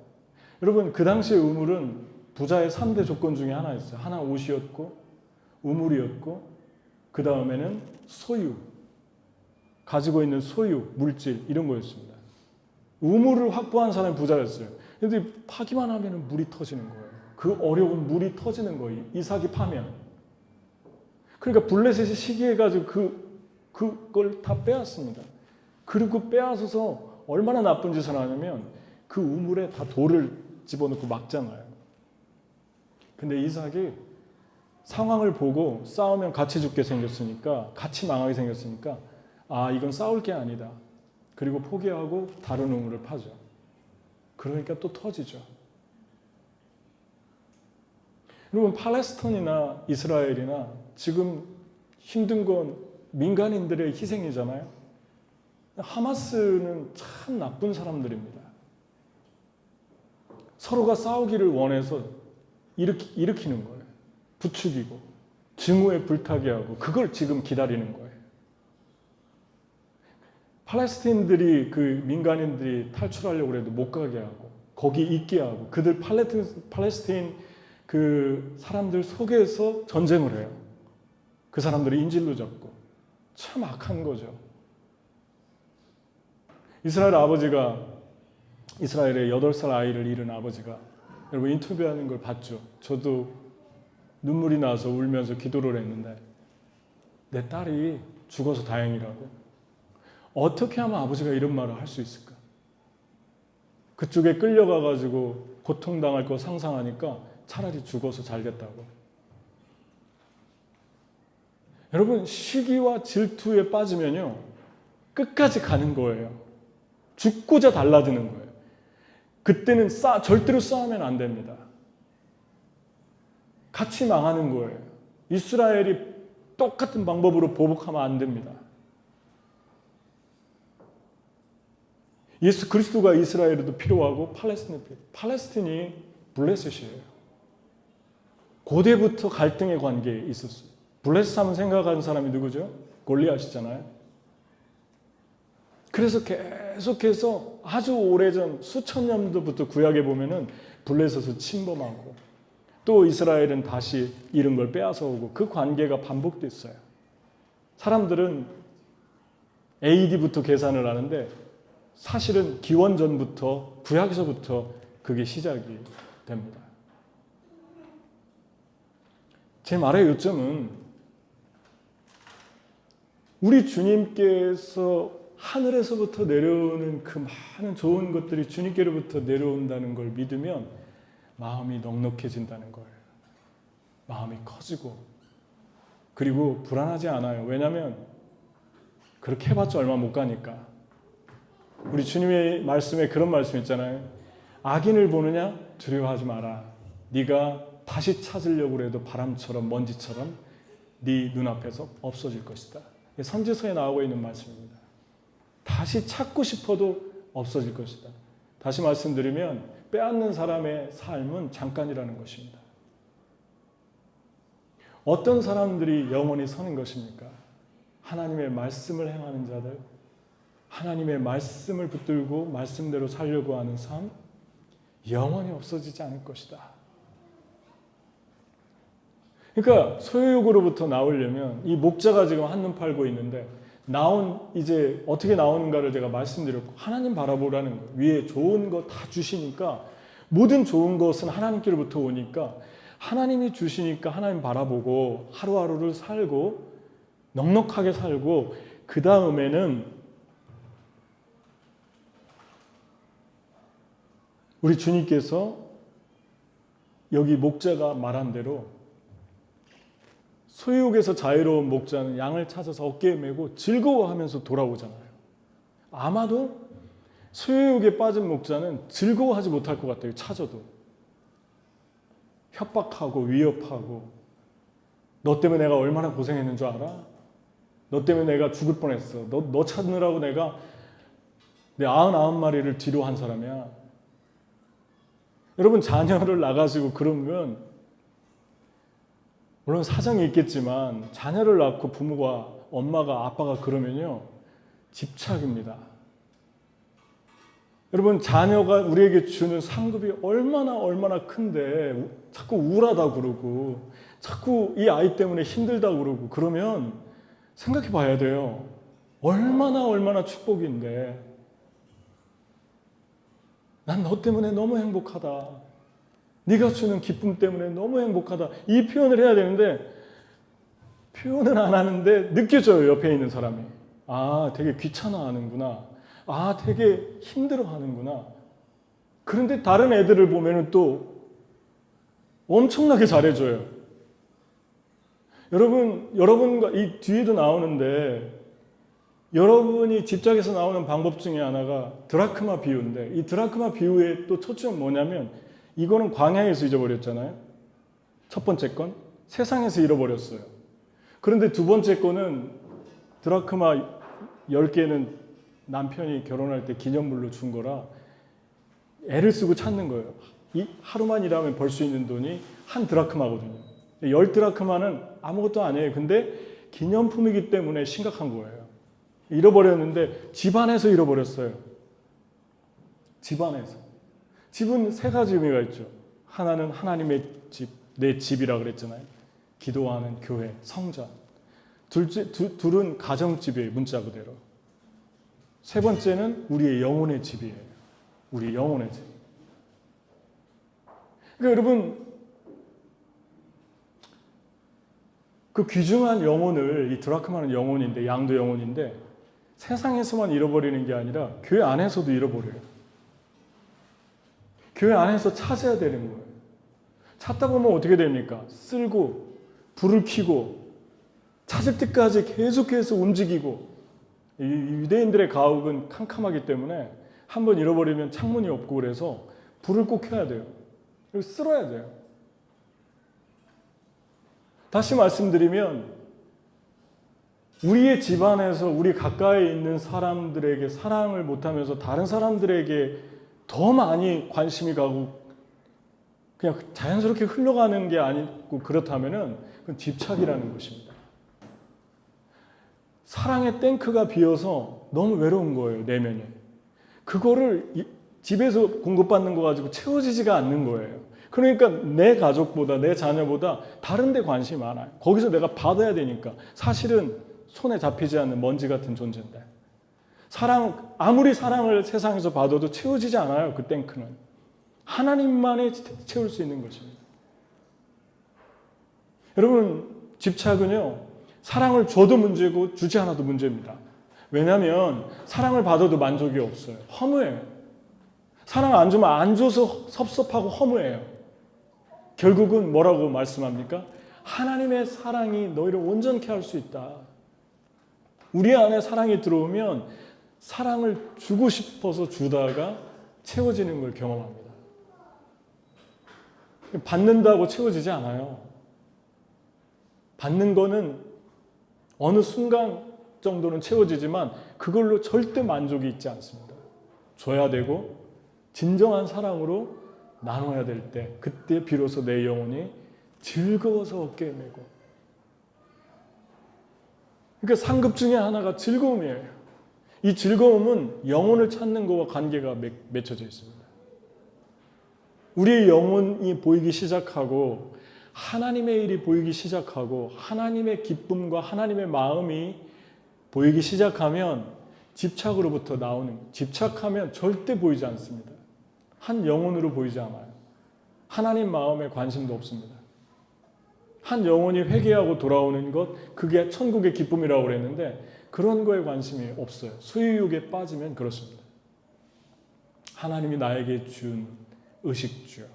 Speaker 1: 여러분 그 당시의 우물은 부자의 3대 조건 중에 하나였어요. 하나 옷이었고 우물이었고 그 다음에는 소유, 가지고 있는 소유, 물질 이런 거였습니다. 우물을 확보한 사람이 부자였어요. 그런데 파기만 하면 물이 터지는 거예요. 그 어려운 물이 터지는 거예요. 이삭이 파면. 그러니까 블레셋이 시기해가지고 그걸 다 빼앗습니다. 그리고 빼앗아서 얼마나 나쁜 짓을 하냐면 그 우물에 다 돌을 집어넣고 막잖아요. 근데 이삭이 상황을 보고 싸우면 같이 죽게 생겼으니까 같이 망하게 생겼으니까 아 이건 싸울 게 아니다. 그리고 포기하고 다른 우물을 파죠. 그러니까 또 터지죠. 여러분, 팔레스타인이나 이스라엘이나 지금 힘든 건 민간인들의 희생이잖아요. 하마스는 참 나쁜 사람들입니다. 서로가 싸우기를 원해서 일으키는 거예요. 부추기고 증오에 불타게 하고 그걸 지금 기다리는 거예요. 팔레스타인들이 그 민간인들이 탈출하려고 해도 못 가게 하고 거기 있게 하고 그들 팔레스타인 그 사람들 속에서 전쟁을 해요. 그 사람들이 인질로 잡고 참 악한 거죠. 이스라엘 아버지가 이스라엘의 8살 아이를 잃은 아버지가 여러분 인터뷰하는 걸 봤죠. 저도 눈물이 나서 울면서 기도를 했는데 내 딸이 죽어서 다행이라고. 어떻게 하면 아버지가 이런 말을 할 수 있을까? 그쪽에 끌려가가지고 고통당할 거 상상하니까 차라리 죽어서 잘겠다고. 여러분, 시기와 질투에 빠지면요 끝까지 가는 거예요. 죽고자 달라지는 거예요. 그때는 절대로 싸우면 안 됩니다. 같이 망하는 거예요. 이스라엘이 똑같은 방법으로 보복하면 안 됩니다. 예수 그리스도가 이스라엘에도 필요하고 팔레스틴이 블레셋이에요. 고대부터 갈등의 관계에 있었어요. 블레셋 하면 생각하는 사람이 누구죠? 골리앗이잖아요. 그래서 계속해서 아주 오래전 수천 년도부터 구약에 보면은 블레셋을 침범하고 또 이스라엘은 다시 잃은 걸 빼앗아 오고 그 관계가 반복됐어요. 사람들은 AD부터 계산을 하는데 사실은 기원전부터 구약에서부터 그게 시작이 됩니다. 제 말의 요점은 우리 주님께서 하늘에서부터 내려오는 그 많은 좋은 것들이 주님께로부터 내려온다는 걸 믿으면 마음이 넉넉해진다는 거예요. 마음이 커지고 그리고 불안하지 않아요. 왜냐하면 그렇게 해봤자 얼마 못 가니까. 우리 주님의 말씀에 그런 말씀 있잖아요. 악인을 보느냐? 두려워하지 마라. 네가 다시 찾으려고 해도 바람처럼 먼지처럼 네 눈앞에서 없어질 것이다. 선지서에 나오고 있는 말씀입니다. 다시 찾고 싶어도 없어질 것이다. 다시 말씀드리면 빼앗는 사람의 삶은 잠깐이라는 것입니다. 어떤 사람들이 영원히 서는 것입니까? 하나님의 말씀을 행하는 자들, 하나님의 말씀을 붙들고 말씀대로 살려고 하는 삶, 영원히 없어지지 않을 것이다. 그러니까 소유욕으로부터 나오려면 이 목자가 지금 한눈 팔고 있는데 이제 어떻게 나오는가를 제가 말씀드렸고 하나님 바라보라는 거예요. 위에 좋은 거 다 주시니까 모든 좋은 것은 하나님께로부터 오니까 하나님이 주시니까 하나님 바라보고 하루하루를 살고 넉넉하게 살고 그 다음에는 우리 주님께서 여기 목자가 말한 대로 소유욕에서 자유로운 목자는 양을 찾아서 어깨에 메고 즐거워하면서 돌아오잖아요. 아마도 소유욕에 빠진 목자는 즐거워하지 못할 것 같아요. 찾아도. 협박하고 위협하고 너 때문에 내가 얼마나 고생했는 줄 알아? 너 때문에 내가 죽을 뻔했어. 너 찾느라고 내가 내 99마리를 뒤로 한 사람이야. 여러분 자녀를 나가시고 그러면 물론 사정이 있겠지만 자녀를 낳고 부모가 엄마가 아빠가 그러면요 집착입니다. 여러분 자녀가 우리에게 주는 상급이 얼마나 큰데 자꾸 우울하다 그러고 자꾸 이 아이 때문에 힘들다 그러고 그러면 생각해 봐야 돼요. 얼마나 축복인데 난 너 때문에 너무 행복하다. 네가 주는 기쁨 때문에 너무 행복하다. 이 표현을 해야 되는데 표현은 안 하는데 느껴져요. 옆에 있는 사람이. 아, 되게 귀찮아하는구나. 아, 되게 힘들어하는구나. 그런데 다른 애들을 보면 또 엄청나게 잘해줘요. 여러분과 이 뒤에도 나오는데 여러분이 집착에서 나오는 방법 중에 하나가 드라크마 비유인데 이 드라크마 비유의 또 초점은 뭐냐면 이거는 광야에서 잊어버렸잖아요. 첫 번째 건 세상에서 잃어버렸어요. 그런데 두 번째 거는 드라크마 10개는 남편이 결혼할 때 기념물로 준 거라 애를 쓰고 찾는 거예요. 하루만 일하면 벌 수 있는 돈이 한 드라크마거든요. 10 드라크마는 아무것도 아니에요. 근데 기념품이기 때문에 심각한 거예요. 잃어버렸는데 집안에서 잃어버렸어요. 집안에서. 집은 세 가지 의미가 있죠. 하나는 하나님의 집, 내 집이라 그랬잖아요. 기도하는 교회, 성전. 둘은 가정집이에요. 문자 그대로. 세 번째는 우리의 영혼의 집이에요. 우리 영혼의 집. 그러니까 여러분, 그 귀중한 영혼을, 이 드라크마는 영혼인데, 양도 영혼인데 세상에서만 잃어버리는 게 아니라 교회 안에서도 잃어버려요. 교회 안에서 찾아야 되는 거예요. 찾다 보면 어떻게 됩니까? 쓸고 불을 켜고 찾을 때까지 계속해서 움직이고, 이 유대인들의 가옥은 캄캄하기 때문에 한번 잃어버리면 창문이 없고 그래서 불을 꼭 켜야 돼요. 그리고 쓸어야 돼요. 다시 말씀드리면 우리의 집안에서 우리 가까이 있는 사람들에게 사랑을 못하면서 다른 사람들에게 더 많이 관심이 가고 그냥 자연스럽게 흘러가는 게 아니고 그렇다면은 그건 집착이라는 것입니다. 사랑의 탱크가 비어서 너무 외로운 거예요, 내면이. 그거를 집에서 공급받는 거 가지고 채워지지가 않는 거예요. 그러니까 내 가족보다 내 자녀보다 다른 데 관심이 많아요. 거기서 내가 받아야 되니까. 사실은 손에 잡히지 않는 먼지 같은 존재인데. 아무리 사랑을 세상에서 받아도 채워지지 않아요, 그 탱크는. 하나님만이 채울 수 있는 것입니다. 여러분, 집착은요, 사랑을 줘도 문제고 주지 않아도 문제입니다. 왜냐하면 사랑을 받아도 만족이 없어요. 허무해요. 사랑을 안 주면 안 줘서 섭섭하고 허무해요. 결국은 뭐라고 말씀합니까? 하나님의 사랑이 너희를 온전케 할 수 있다. 우리 안에 사랑이 들어오면 사랑을 주고 싶어서 주다가 채워지는 걸 경험합니다. 받는다고 채워지지 않아요. 받는 거는 어느 순간 정도는 채워지지만 그걸로 절대 만족이 있지 않습니다. 줘야 되고 진정한 사랑으로 나눠야 될 때, 그때 비로소 내 영혼이 즐거워서 어깨에 메고. 그러니까 상급 중에 하나가 즐거움이에요. 이 즐거움은 영혼을 찾는 것과 관계가 맺혀져 있습니다. 우리의 영혼이 보이기 시작하고 하나님의 일이 보이기 시작하고 하나님의 기쁨과 하나님의 마음이 보이기 시작하면 집착으로부터 나오는, 집착하면 절대 보이지 않습니다. 한 영혼으로 보이지 않아요. 하나님 마음에 관심도 없습니다. 한 영혼이 회개하고 돌아오는 것, 그게 천국의 기쁨이라고 그랬는데 그런 거에 관심이 없어요. 소유욕에 빠지면 그렇습니다. 하나님이 나에게 준 의식주,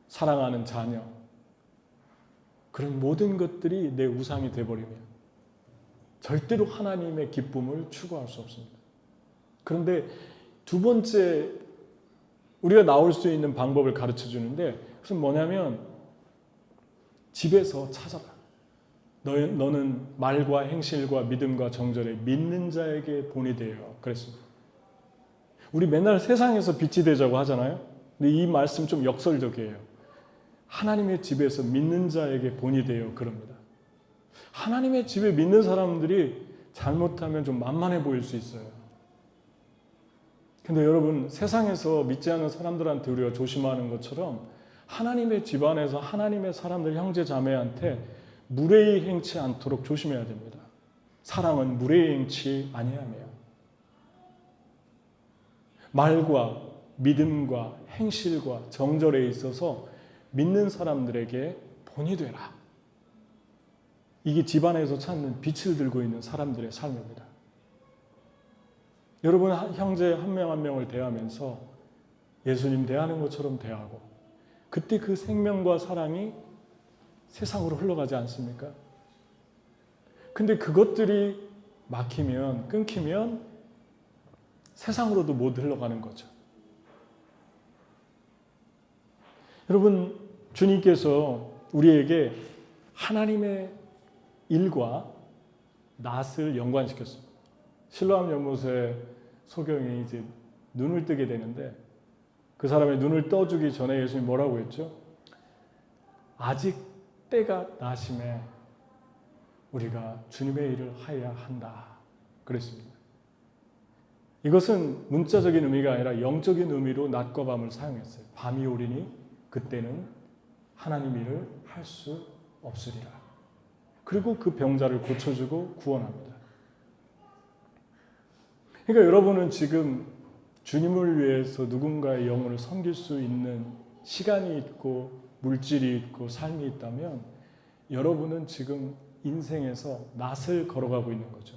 Speaker 1: 사랑하는 자녀, 그런 모든 것들이 내 우상이 되어버리면 절대로 하나님의 기쁨을 추구할 수 없습니다. 그런데 두 번째 우리가 나올 수 있는 방법을 가르쳐 주는데 그것은 뭐냐면 집에서 찾아라. 너는 말과 행실과 믿음과 정절에 믿는 자에게 본이 되어. 그랬습니다. 우리 맨날 세상에서 빛이 되자고 하잖아요. 근데 이 말씀 좀 역설적이에요. 하나님의 집에서 믿는 자에게 본이 되어 그럽니다. 하나님의 집에 믿는 사람들이 잘못하면 좀 만만해 보일 수 있어요. 근데 여러분, 세상에서 믿지 않는 사람들한테 우리가 조심하는 것처럼 하나님의 집안에서 하나님의 사람들, 형제 자매한테 무례히 행치 않도록 조심해야 됩니다. 사랑은 무례히 행치 아니하며 말과 믿음과 행실과 정절에 있어서 믿는 사람들에게 본이 되라. 이게 집안에서 찾는 빛을 들고 있는 사람들의 삶입니다. 여러분, 형제 한 명 한 명을 대하면서 예수님 대하는 것처럼 대하고 그때 그 생명과 사랑이 세상으로 흘러가지 않습니까? 근데 그것들이 막히면, 끊기면 세상으로도 못 흘러가는 거죠. 여러분, 주님께서 우리에게 하나님의 일과 낫을 연관시켰습니다. 실로암 연못에 소경이 이제 눈을 뜨게 되는데 그 사람의 눈을 떠주기 전에 예수님이 뭐라고 했죠? 아직 때가 나심에 우리가 주님의 일을 하여야 한다 그랬습니다. 이것은 문자적인 의미가 아니라 영적인 의미로 낮과 밤을 사용했어요. 밤이 오리니 그때는 하나님 일을 할 수 없으리라. 그리고 그 병자를 고쳐주고 구원합니다. 그러니까 여러분은 지금 주님을 위해서 누군가의 영혼을 섬길 수 있는 시간이 있고 물질이 있고 삶이 있다면 여러분은 지금 인생에서 낫을 걸어가고 있는 거죠.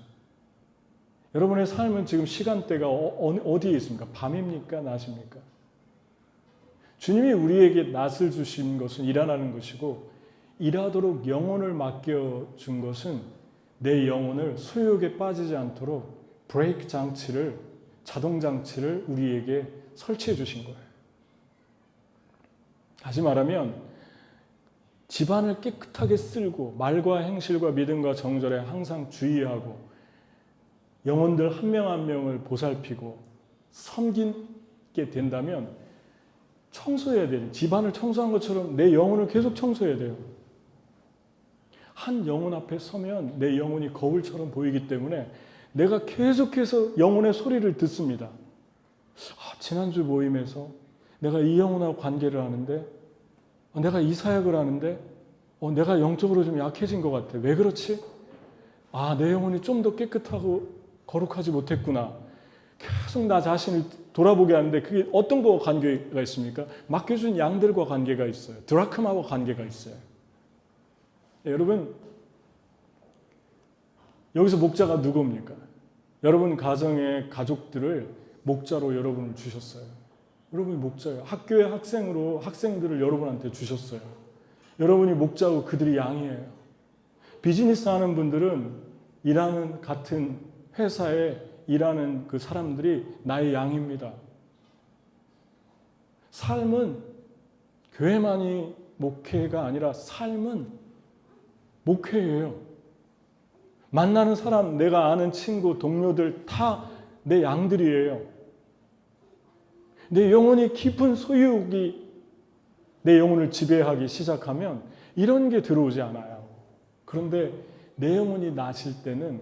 Speaker 1: 여러분의 삶은 지금 시간대가 어디에 있습니까? 밤입니까? 낮입니까? 주님이 우리에게 낫을 주신 것은 일하라는 것이고 일하도록 영혼을 맡겨준 것은 내 영혼을 소유욕에 빠지지 않도록 브레이크 장치를, 자동 장치를 우리에게 설치해 주신 거예요. 다시 말하면 집안을 깨끗하게 쓸고 말과 행실과 믿음과 정절에 항상 주의하고 영혼들 한 명 한 명을 보살피고 섬기게 된다면 청소해야 돼요. 집안을 청소한 것처럼 내 영혼을 계속 청소해야 돼요. 한 영혼 앞에 서면 내 영혼이 거울처럼 보이기 때문에 내가 계속해서 영혼의 소리를 듣습니다. 지난주 모임에서 내가 이 영혼하고 관계를 하는데 내가 이 사역을 하는데 내가 영적으로 좀 약해진 것 같아. 왜 그렇지? 내 영혼이 좀 더 깨끗하고 거룩하지 못했구나. 계속 나 자신을 돌아보게 하는데 그게 어떤 거와 관계가 있습니까? 맡겨준 양들과 관계가 있어요. 드라크마와 관계가 있어요. 여러분, 여기서 목자가 누굽니까? 여러분 가정의 가족들을 목자로 여러분을 주셨어요. 여러분이 목자예요. 학교의 학생으로 학생들을 여러분한테 주셨어요. 여러분이 목자고 그들이 양이에요. 비즈니스 하는 분들은 일하는 같은 회사에 일하는 그 사람들이 나의 양입니다. 삶은 교회만이 목회가 아니라 삶은 목회예요. 만나는 사람, 내가 아는 친구, 동료들 다 내 양들이에요. 내 영혼이 깊은 소유욕이 내 영혼을 지배하기 시작하면 이런 게 들어오지 않아요. 그런데 내 영혼이 나실 때는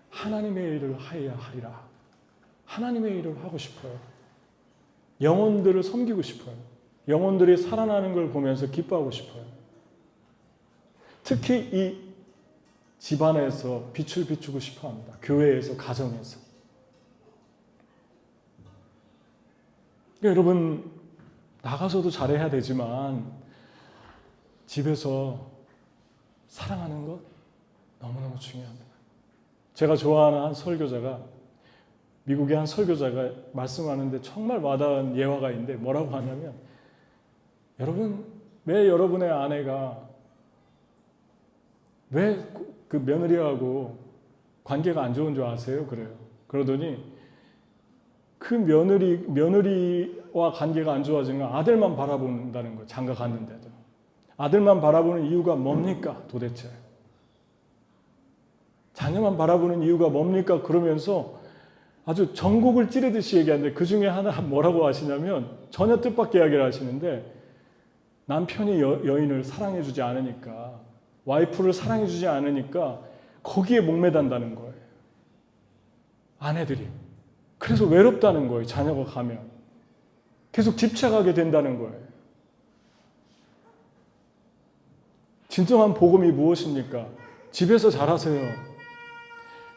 Speaker 1: 하나님의 일을 하여야 하리라. 하나님의 일을 하고 싶어요. 영혼들을 섬기고 싶어요. 영혼들이 살아나는 걸 보면서 기뻐하고 싶어요. 특히 이 집안에서 빛을 비추고 싶어 합니다. 교회에서, 가정에서. 여러분, 나가서도 잘해야 되지만 집에서 사랑하는 것 너무너무 중요합니다. 제가 좋아하는 한 설교자가, 미국의 한 설교자가 말씀하는데 정말 와닿은 예화가 있는데 뭐라고 하냐면, 여러분, 왜 여러분의 아내가 왜 그 며느리하고 관계가 안 좋은 줄 아세요? 그래요. 그러더니 그 며느리와 관계가 안 좋아진 건 아들만 바라본다는 거예요. 장가 갔는데도. 아들만 바라보는 이유가 뭡니까? 도대체. 자녀만 바라보는 이유가 뭡니까? 그러면서 아주 전곡을 찌르듯이 얘기하는데 그 중에 하나 뭐라고 하시냐면 전혀 뜻밖의 이야기를 하시는데 남편이 여인을 사랑해주지 않으니까, 와이프를 사랑해주지 않으니까 거기에 목매단다는 거예요. 아내들이. 그래서 외롭다는 거예요. 자녀가 가면. 계속 집착하게 된다는 거예요. 진정한 복음이 무엇입니까? 집에서 잘하세요.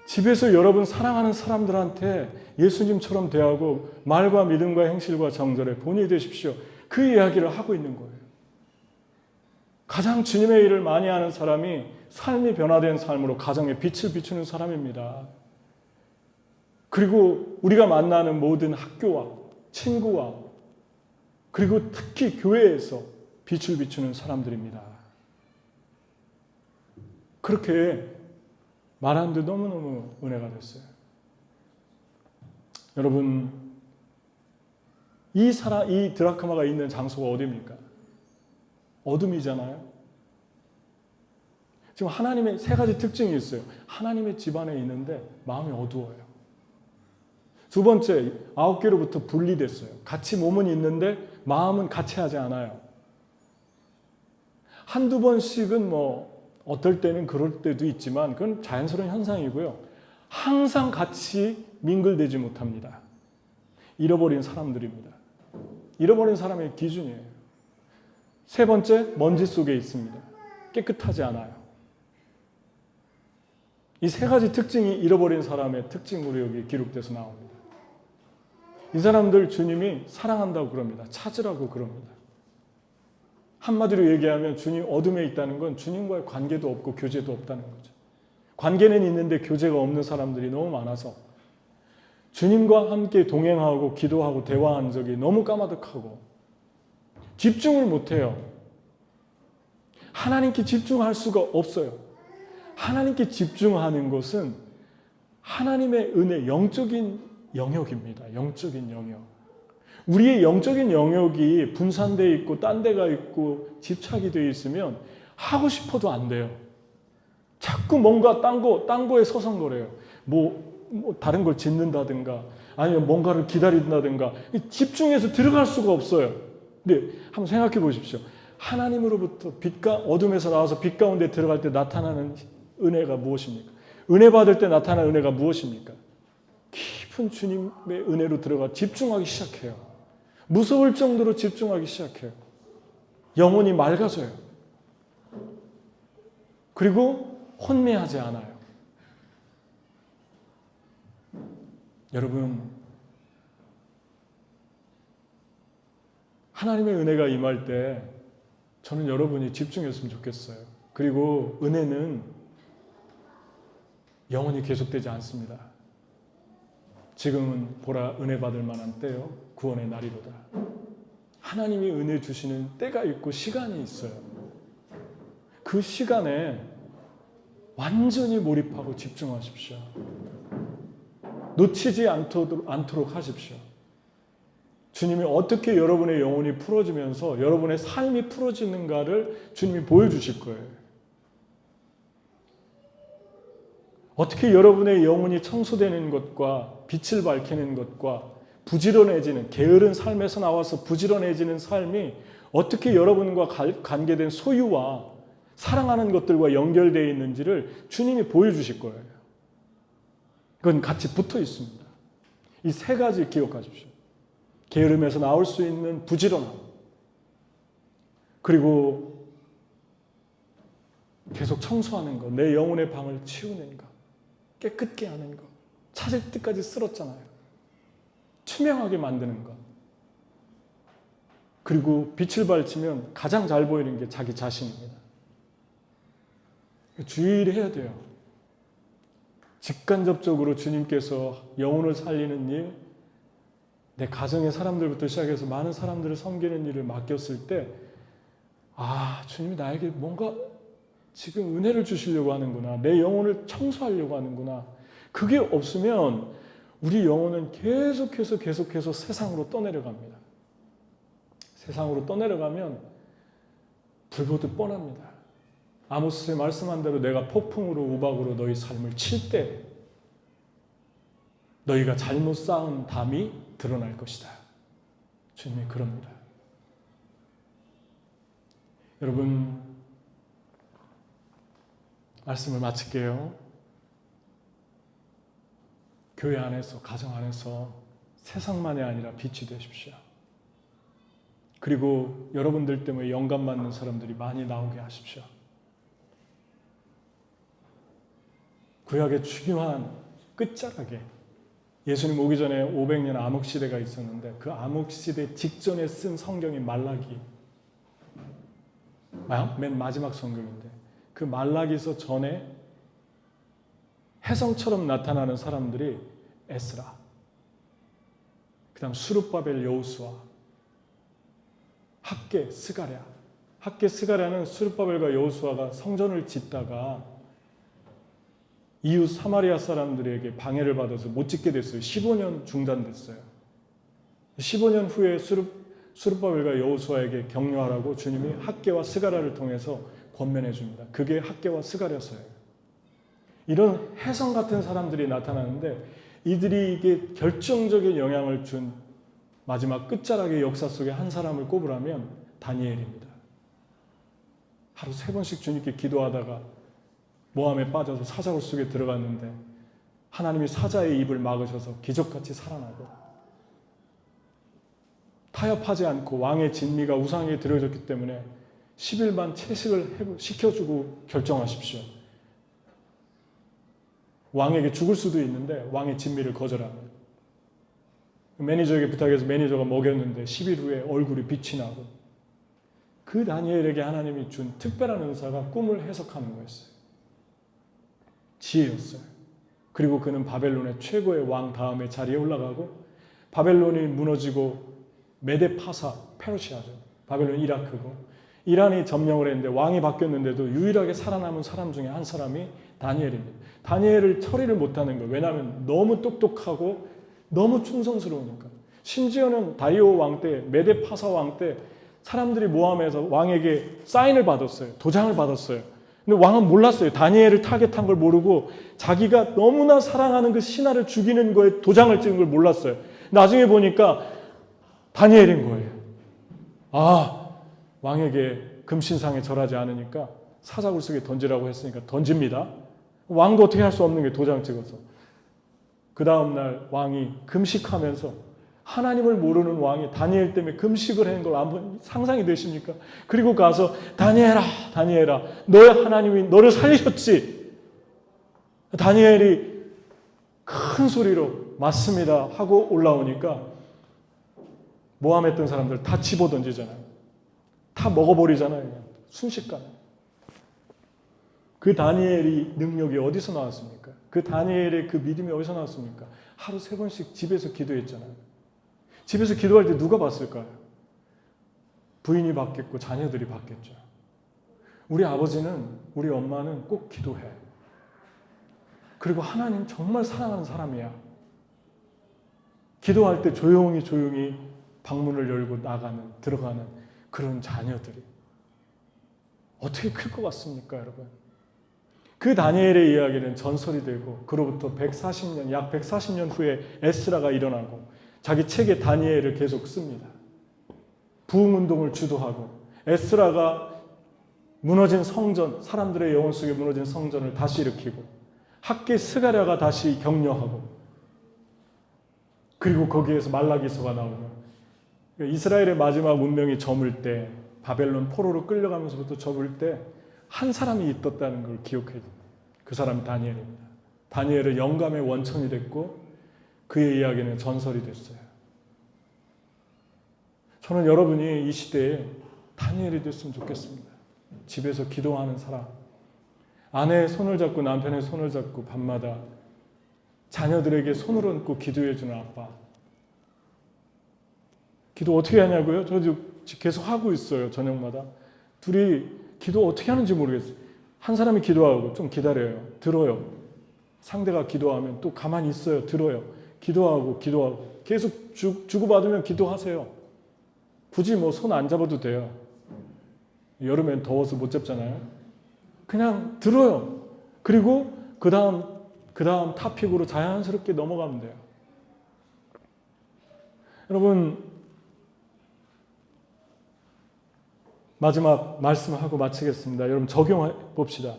Speaker 1: 집에서 여러분 사랑하는 사람들한테 예수님처럼 대하고 말과 믿음과 행실과 정절에 본이 되십시오. 그 이야기를 하고 있는 거예요. 가장 주님의 일을 많이 하는 사람이 삶이 변화된 삶으로 가정에 빛을 비추는 사람입니다. 그리고 우리가 만나는 모든 학교와 친구와 그리고 특히 교회에서 빛을 비추는 사람들입니다. 그렇게 말하는데 너무너무 은혜가 됐어요. 여러분, 이 드라크마가 있는 장소가 어디입니까? 어둠이잖아요. 지금 하나님의 세 가지 특징이 있어요. 하나님의 집안에 있는데 마음이 어두워요. 두 번째, 9개로부터 분리됐어요. 같이 몸은 있는데 마음은 같이 하지 않아요. 한두 번씩은 어떨 때는 그럴 때도 있지만 그건 자연스러운 현상이고요. 항상 같이 민글되지 못합니다. 잃어버린 사람들입니다. 잃어버린 사람의 기준이에요. 세 번째, 먼지 속에 있습니다. 깨끗하지 않아요. 이 세 가지 특징이 잃어버린 사람의 특징으로 여기 기록돼서 나옵니다. 이 사람들 주님이 사랑한다고 그럽니다. 찾으라고 그럽니다. 한마디로 얘기하면 주님 어둠에 있다는 건 주님과의 관계도 없고 교제도 없다는 거죠. 관계는 있는데 교제가 없는 사람들이 너무 많아서 주님과 함께 동행하고 기도하고 대화한 적이 너무 까마득하고 집중을 못해요. 하나님께 집중할 수가 없어요. 하나님께 집중하는 것은 하나님의 은혜, 영적인 영역입니다. 영적인 영역. 우리의 영적인 영역이 분산되어 있고 딴 데가 있고 집착이 되어 있으면 하고 싶어도 안 돼요. 자꾸 뭔가 딴 거에 서성거려요. 다른 걸 짓는다든가 아니면 뭔가를 기다린다든가 집중해서 들어갈 수가 없어요. 근데 한번 생각해 보십시오. 하나님으로부터 어둠에서 나와서 빛 가운데 들어갈 때 나타나는 은혜가 무엇입니까? 은혜 받을 때 나타나는 은혜가 무엇입니까? 깊은 주님의 은혜로 들어가 집중하기 시작해요. 무서울 정도로 집중하기 시작해요. 영혼이 맑아져요. 그리고 혼미하지 않아요. 여러분, 하나님의 은혜가 임할 때 저는 여러분이 집중했으면 좋겠어요. 그리고 은혜는 영원히 계속되지 않습니다. 지금은 보라 은혜 받을 만한 때요 구원의 날이로다. 하나님이 은혜 주시는 때가 있고 시간이 있어요. 그 시간에 완전히 몰입하고 집중하십시오. 놓치지 않도록 하십시오. 주님이 어떻게 여러분의 영혼이 풀어지면서 여러분의 삶이 풀어지는가를 주님이 보여주실 거예요. 어떻게 여러분의 영혼이 청소되는 것과 빛을 밝히는 것과 부지런해지는, 게으른 삶에서 나와서 부지런해지는 삶이 어떻게 여러분과 관계된 소유와 사랑하는 것들과 연결되어 있는지를 주님이 보여주실 거예요. 그건 같이 붙어 있습니다. 이 세 가지 기억하십시오. 게으름에서 나올 수 있는 부지런함, 그리고 계속 청소하는 것, 내 영혼의 방을 치우는 것, 깨끗게 하는 것, 찾을 때까지 쓸었잖아요. 투명하게 만드는 것. 그리고 빛을 밝히면 가장 잘 보이는 게 자기 자신입니다. 주의를 해야 돼요. 직간접적으로 주님께서 영혼을 살리는 일, 내 가정의 사람들부터 시작해서 많은 사람들을 섬기는 일을 맡겼을 때, 주님이 나에게 뭔가 지금 은혜를 주시려고 하는구나. 내 영혼을 청소하려고 하는구나. 그게 없으면 우리 영혼은 계속해서 세상으로 떠내려갑니다. 세상으로 떠내려가면 불보듯 뻔합니다. 아모스의 말씀한 대로 내가 폭풍으로 우박으로 너희 삶을 칠 때 너희가 잘못 쌓은 담이 드러날 것이다. 주님이 그럽니다. 여러분, 말씀을 마칠게요. 교회 안에서, 가정 안에서 세상만이 아니라 빛이 되십시오. 그리고 여러분들 때문에 영감 받는 사람들이 많이 나오게 하십시오. 구약의 중요한 끝자락에 예수님 오기 전에 500년 암흑시대가 있었는데 그 암흑시대 직전에 쓴 성경이 말라기, 맨 마지막 성경인데 그 말라기서 전에 혜성처럼 나타나는 사람들이 에스라, 그 다음 수룹바벨 여호수아, 학개 스가랴. 학개 스가랴는 수룹바벨과 여호수아가 성전을 짓다가 이웃 사마리아 사람들에게 방해를 받아서 못 짓게 됐어요. 15년 중단됐어요. 15년 후에 수룹바벨과 여호수아에게 격려하라고 주님이 학개와 스가랴를 통해서 권면해 줍니다. 그게 학개와 스가랴서예요. 이런 혜성 같은 사람들이 나타나는데 이들이 이게 결정적인 영향을 준 마지막 끝자락의 역사 속에 한 사람을 꼽으라면 다니엘입니다. 하루 3번씩 주님께 기도하다가 모함에 빠져서 사자굴 속에 들어갔는데 하나님이 사자의 입을 막으셔서 기적같이 살아나고, 타협하지 않고 왕의 진미가 우상에 들어졌기 때문에 10일만 채식을 시켜주고 결정하십시오. 왕에게 죽을 수도 있는데 왕의 진미를 거절합니다. 매니저에게 부탁해서 매니저가 먹였는데 10일 후에 얼굴이 빛이 나고, 그 다니엘에게 하나님이 준 특별한 은사가 꿈을 해석하는 거였어요. 지혜였어요. 그리고 그는 바벨론의 최고의 왕 다음에 자리에 올라가고, 바벨론이 무너지고 메데파사, 페르시아죠. 바벨론 이라크고, 이란이 점령을 했는데 왕이 바뀌었는데도 유일하게 살아남은 사람 중에 한 사람이 다니엘입니다. 다니엘을 처리를 못하는 거예요. 왜냐하면 너무 똑똑하고 너무 충성스러우니까. 심지어는 다리오 왕 때, 메데파사 왕 때 사람들이 모함해서 왕에게 사인을 받았어요. 도장을 받았어요. 근데 왕은 몰랐어요. 다니엘을 타겟한 걸 모르고 자기가 너무나 사랑하는 그 신하를 죽이는 거에 도장을 찍은 걸 몰랐어요. 나중에 보니까 다니엘인 거예요. 아, 왕에게 금신상에 절하지 않으니까 사자굴 속에 던지라고 했으니까 던집니다. 왕도 어떻게 할 수 없는 게 도장 찍어서. 그 다음날 왕이 금식하면서, 하나님을 모르는 왕이 다니엘 때문에 금식을 한 걸 한번 상상이 되십니까? 그리고 가서 다니엘아, 다니엘아, 너의 하나님이 너를 살리셨지. 다니엘이 큰 소리로 맞습니다 하고 올라오니까 모함했던 사람들 다 집어던지잖아요. 다 먹어버리잖아요. 그냥 순식간에. 그 다니엘이 능력이 어디서 나왔습니까? 그 다니엘의 그 믿음이 어디서 나왔습니까? 하루 3번씩 집에서 기도했잖아요. 집에서 기도할 때 누가 봤을까요? 부인이 봤겠고 자녀들이 봤겠죠. 우리 아버지는, 우리 엄마는 꼭 기도해. 그리고 하나님 정말 사랑하는 사람이야. 기도할 때 조용히 방문을 열고 들어가는 그런 자녀들이 어떻게 클 것 같습니까, 여러분? 그 다니엘의 이야기는 전설이 되고, 그로부터 140년, 약 140년 후에 에스라가 일어나고 자기 책에 다니엘을 계속 씁니다. 부흥운동을 주도하고, 에스라가 무너진 성전, 사람들의 영혼 속에 무너진 성전을 다시 일으키고, 학개 스가랴가 다시 격려하고, 그리고 거기에서 말라기서가 나오고, 이스라엘의 마지막 운명이 저물 때, 바벨론 포로로 끌려가면서부터 접을 때 한 사람이 있었다는 걸 기억해야 됩니다. 그 사람이 다니엘입니다. 다니엘은 영감의 원천이 됐고 그의 이야기는 전설이 됐어요. 저는 여러분이 이 시대에 다니엘이 됐으면 좋겠습니다. 집에서 기도하는 사람, 아내의 손을 잡고 남편의 손을 잡고 밤마다 자녀들에게 손을 얹고 기도해주는 아빠. 기도 어떻게 하냐고요? 저도 계속 하고 있어요. 저녁마다. 둘이 기도 어떻게 하는지 모르겠어요. 한 사람이 기도하고 좀 기다려요. 들어요. 상대가 기도하면 또 가만히 있어요. 들어요. 기도하고 계속 주고받으면 기도하세요. 굳이 뭐 손 안 잡아도 돼요. 여름엔 더워서 못 잡잖아요. 그냥 들어요. 그리고 그 다음 타픽으로 자연스럽게 넘어가면 돼요. 여러분, 마지막 말씀하고 마치겠습니다. 여러분 적용해 봅시다.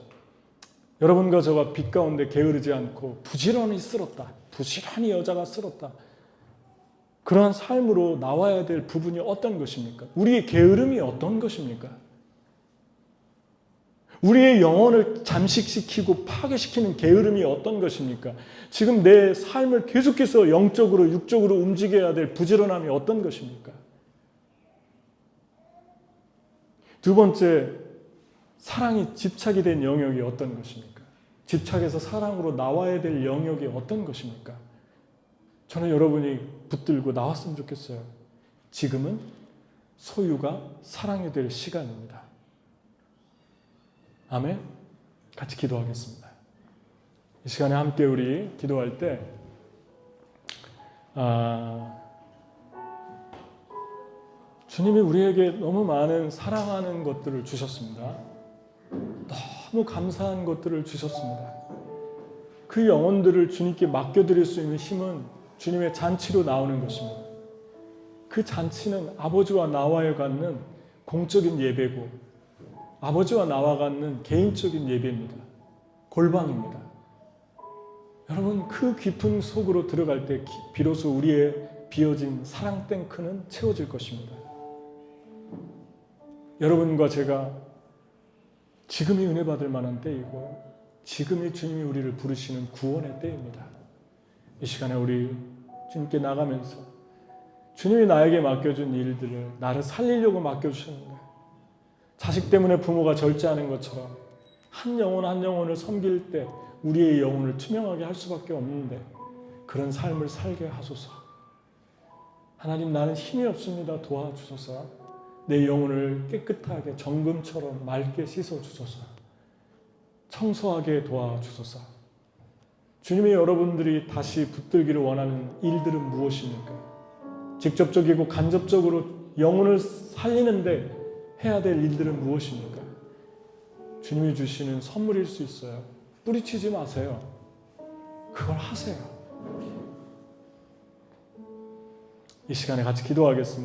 Speaker 1: 여러분과 저가 빛 가운데 게으르지 않고 부지런히 쓸었다. 부지런히 여자가 쓸었다. 그러한 삶으로 나와야 될 부분이 어떤 것입니까? 우리의 게으름이 어떤 것입니까? 우리의 영혼을 잠식시키고 파괴시키는 게으름이 어떤 것입니까? 지금 내 삶을 계속해서 영적으로 육적으로 움직여야 될 부지런함이 어떤 것입니까? 두 번째, 사랑이 집착이 된 영역이 어떤 것입니까? 집착해서 사랑으로 나와야 될 영역이 어떤 것입니까? 저는 여러분이 붙들고 나왔으면 좋겠어요. 지금은 소유가 사랑이 될 시간입니다. 아멘? 같이 기도하겠습니다. 이 시간에 함께 우리 기도할 때 주님이 우리에게 너무 많은 사랑하는 것들을 주셨습니다. 너무 감사한 것들을 주셨습니다. 그 영혼들을 주님께 맡겨드릴 수 있는 힘은 주님의 잔치로 나오는 것입니다. 그 잔치는 아버지와 나와의 갖는 공적인 예배고 아버지와 나와 갖는 개인적인 예배입니다. 골방입니다. 여러분, 그 깊은 속으로 들어갈 때 비로소 우리의 비어진 사랑 탱크는 채워질 것입니다. 여러분과 제가 지금이 은혜 받을 만한 때이고 지금이 주님이 우리를 부르시는 구원의 때입니다. 이 시간에 우리 주님께 나가면서 주님이 나에게 맡겨준 일들을 나를 살리려고 맡겨주셨는데 자식 때문에 부모가 절제하는 것처럼 한 영혼 한 영혼을 섬길 때 우리의 영혼을 투명하게 할 수밖에 없는데 그런 삶을 살게 하소서. 하나님, 나는 힘이 없습니다. 도와주소서. 내 영혼을 깨끗하게 정금처럼 맑게 씻어주소서. 청소하게 도와주소서. 주님이 여러분들이 다시 붙들기를 원하는 일들은 무엇입니까? 직접적이고 간접적으로 영혼을 살리는데 해야 될 일들은 무엇입니까? 주님이 주시는 선물일 수 있어요. 뿌리치지 마세요. 그걸 하세요. 이 시간에 같이 기도하겠습니다.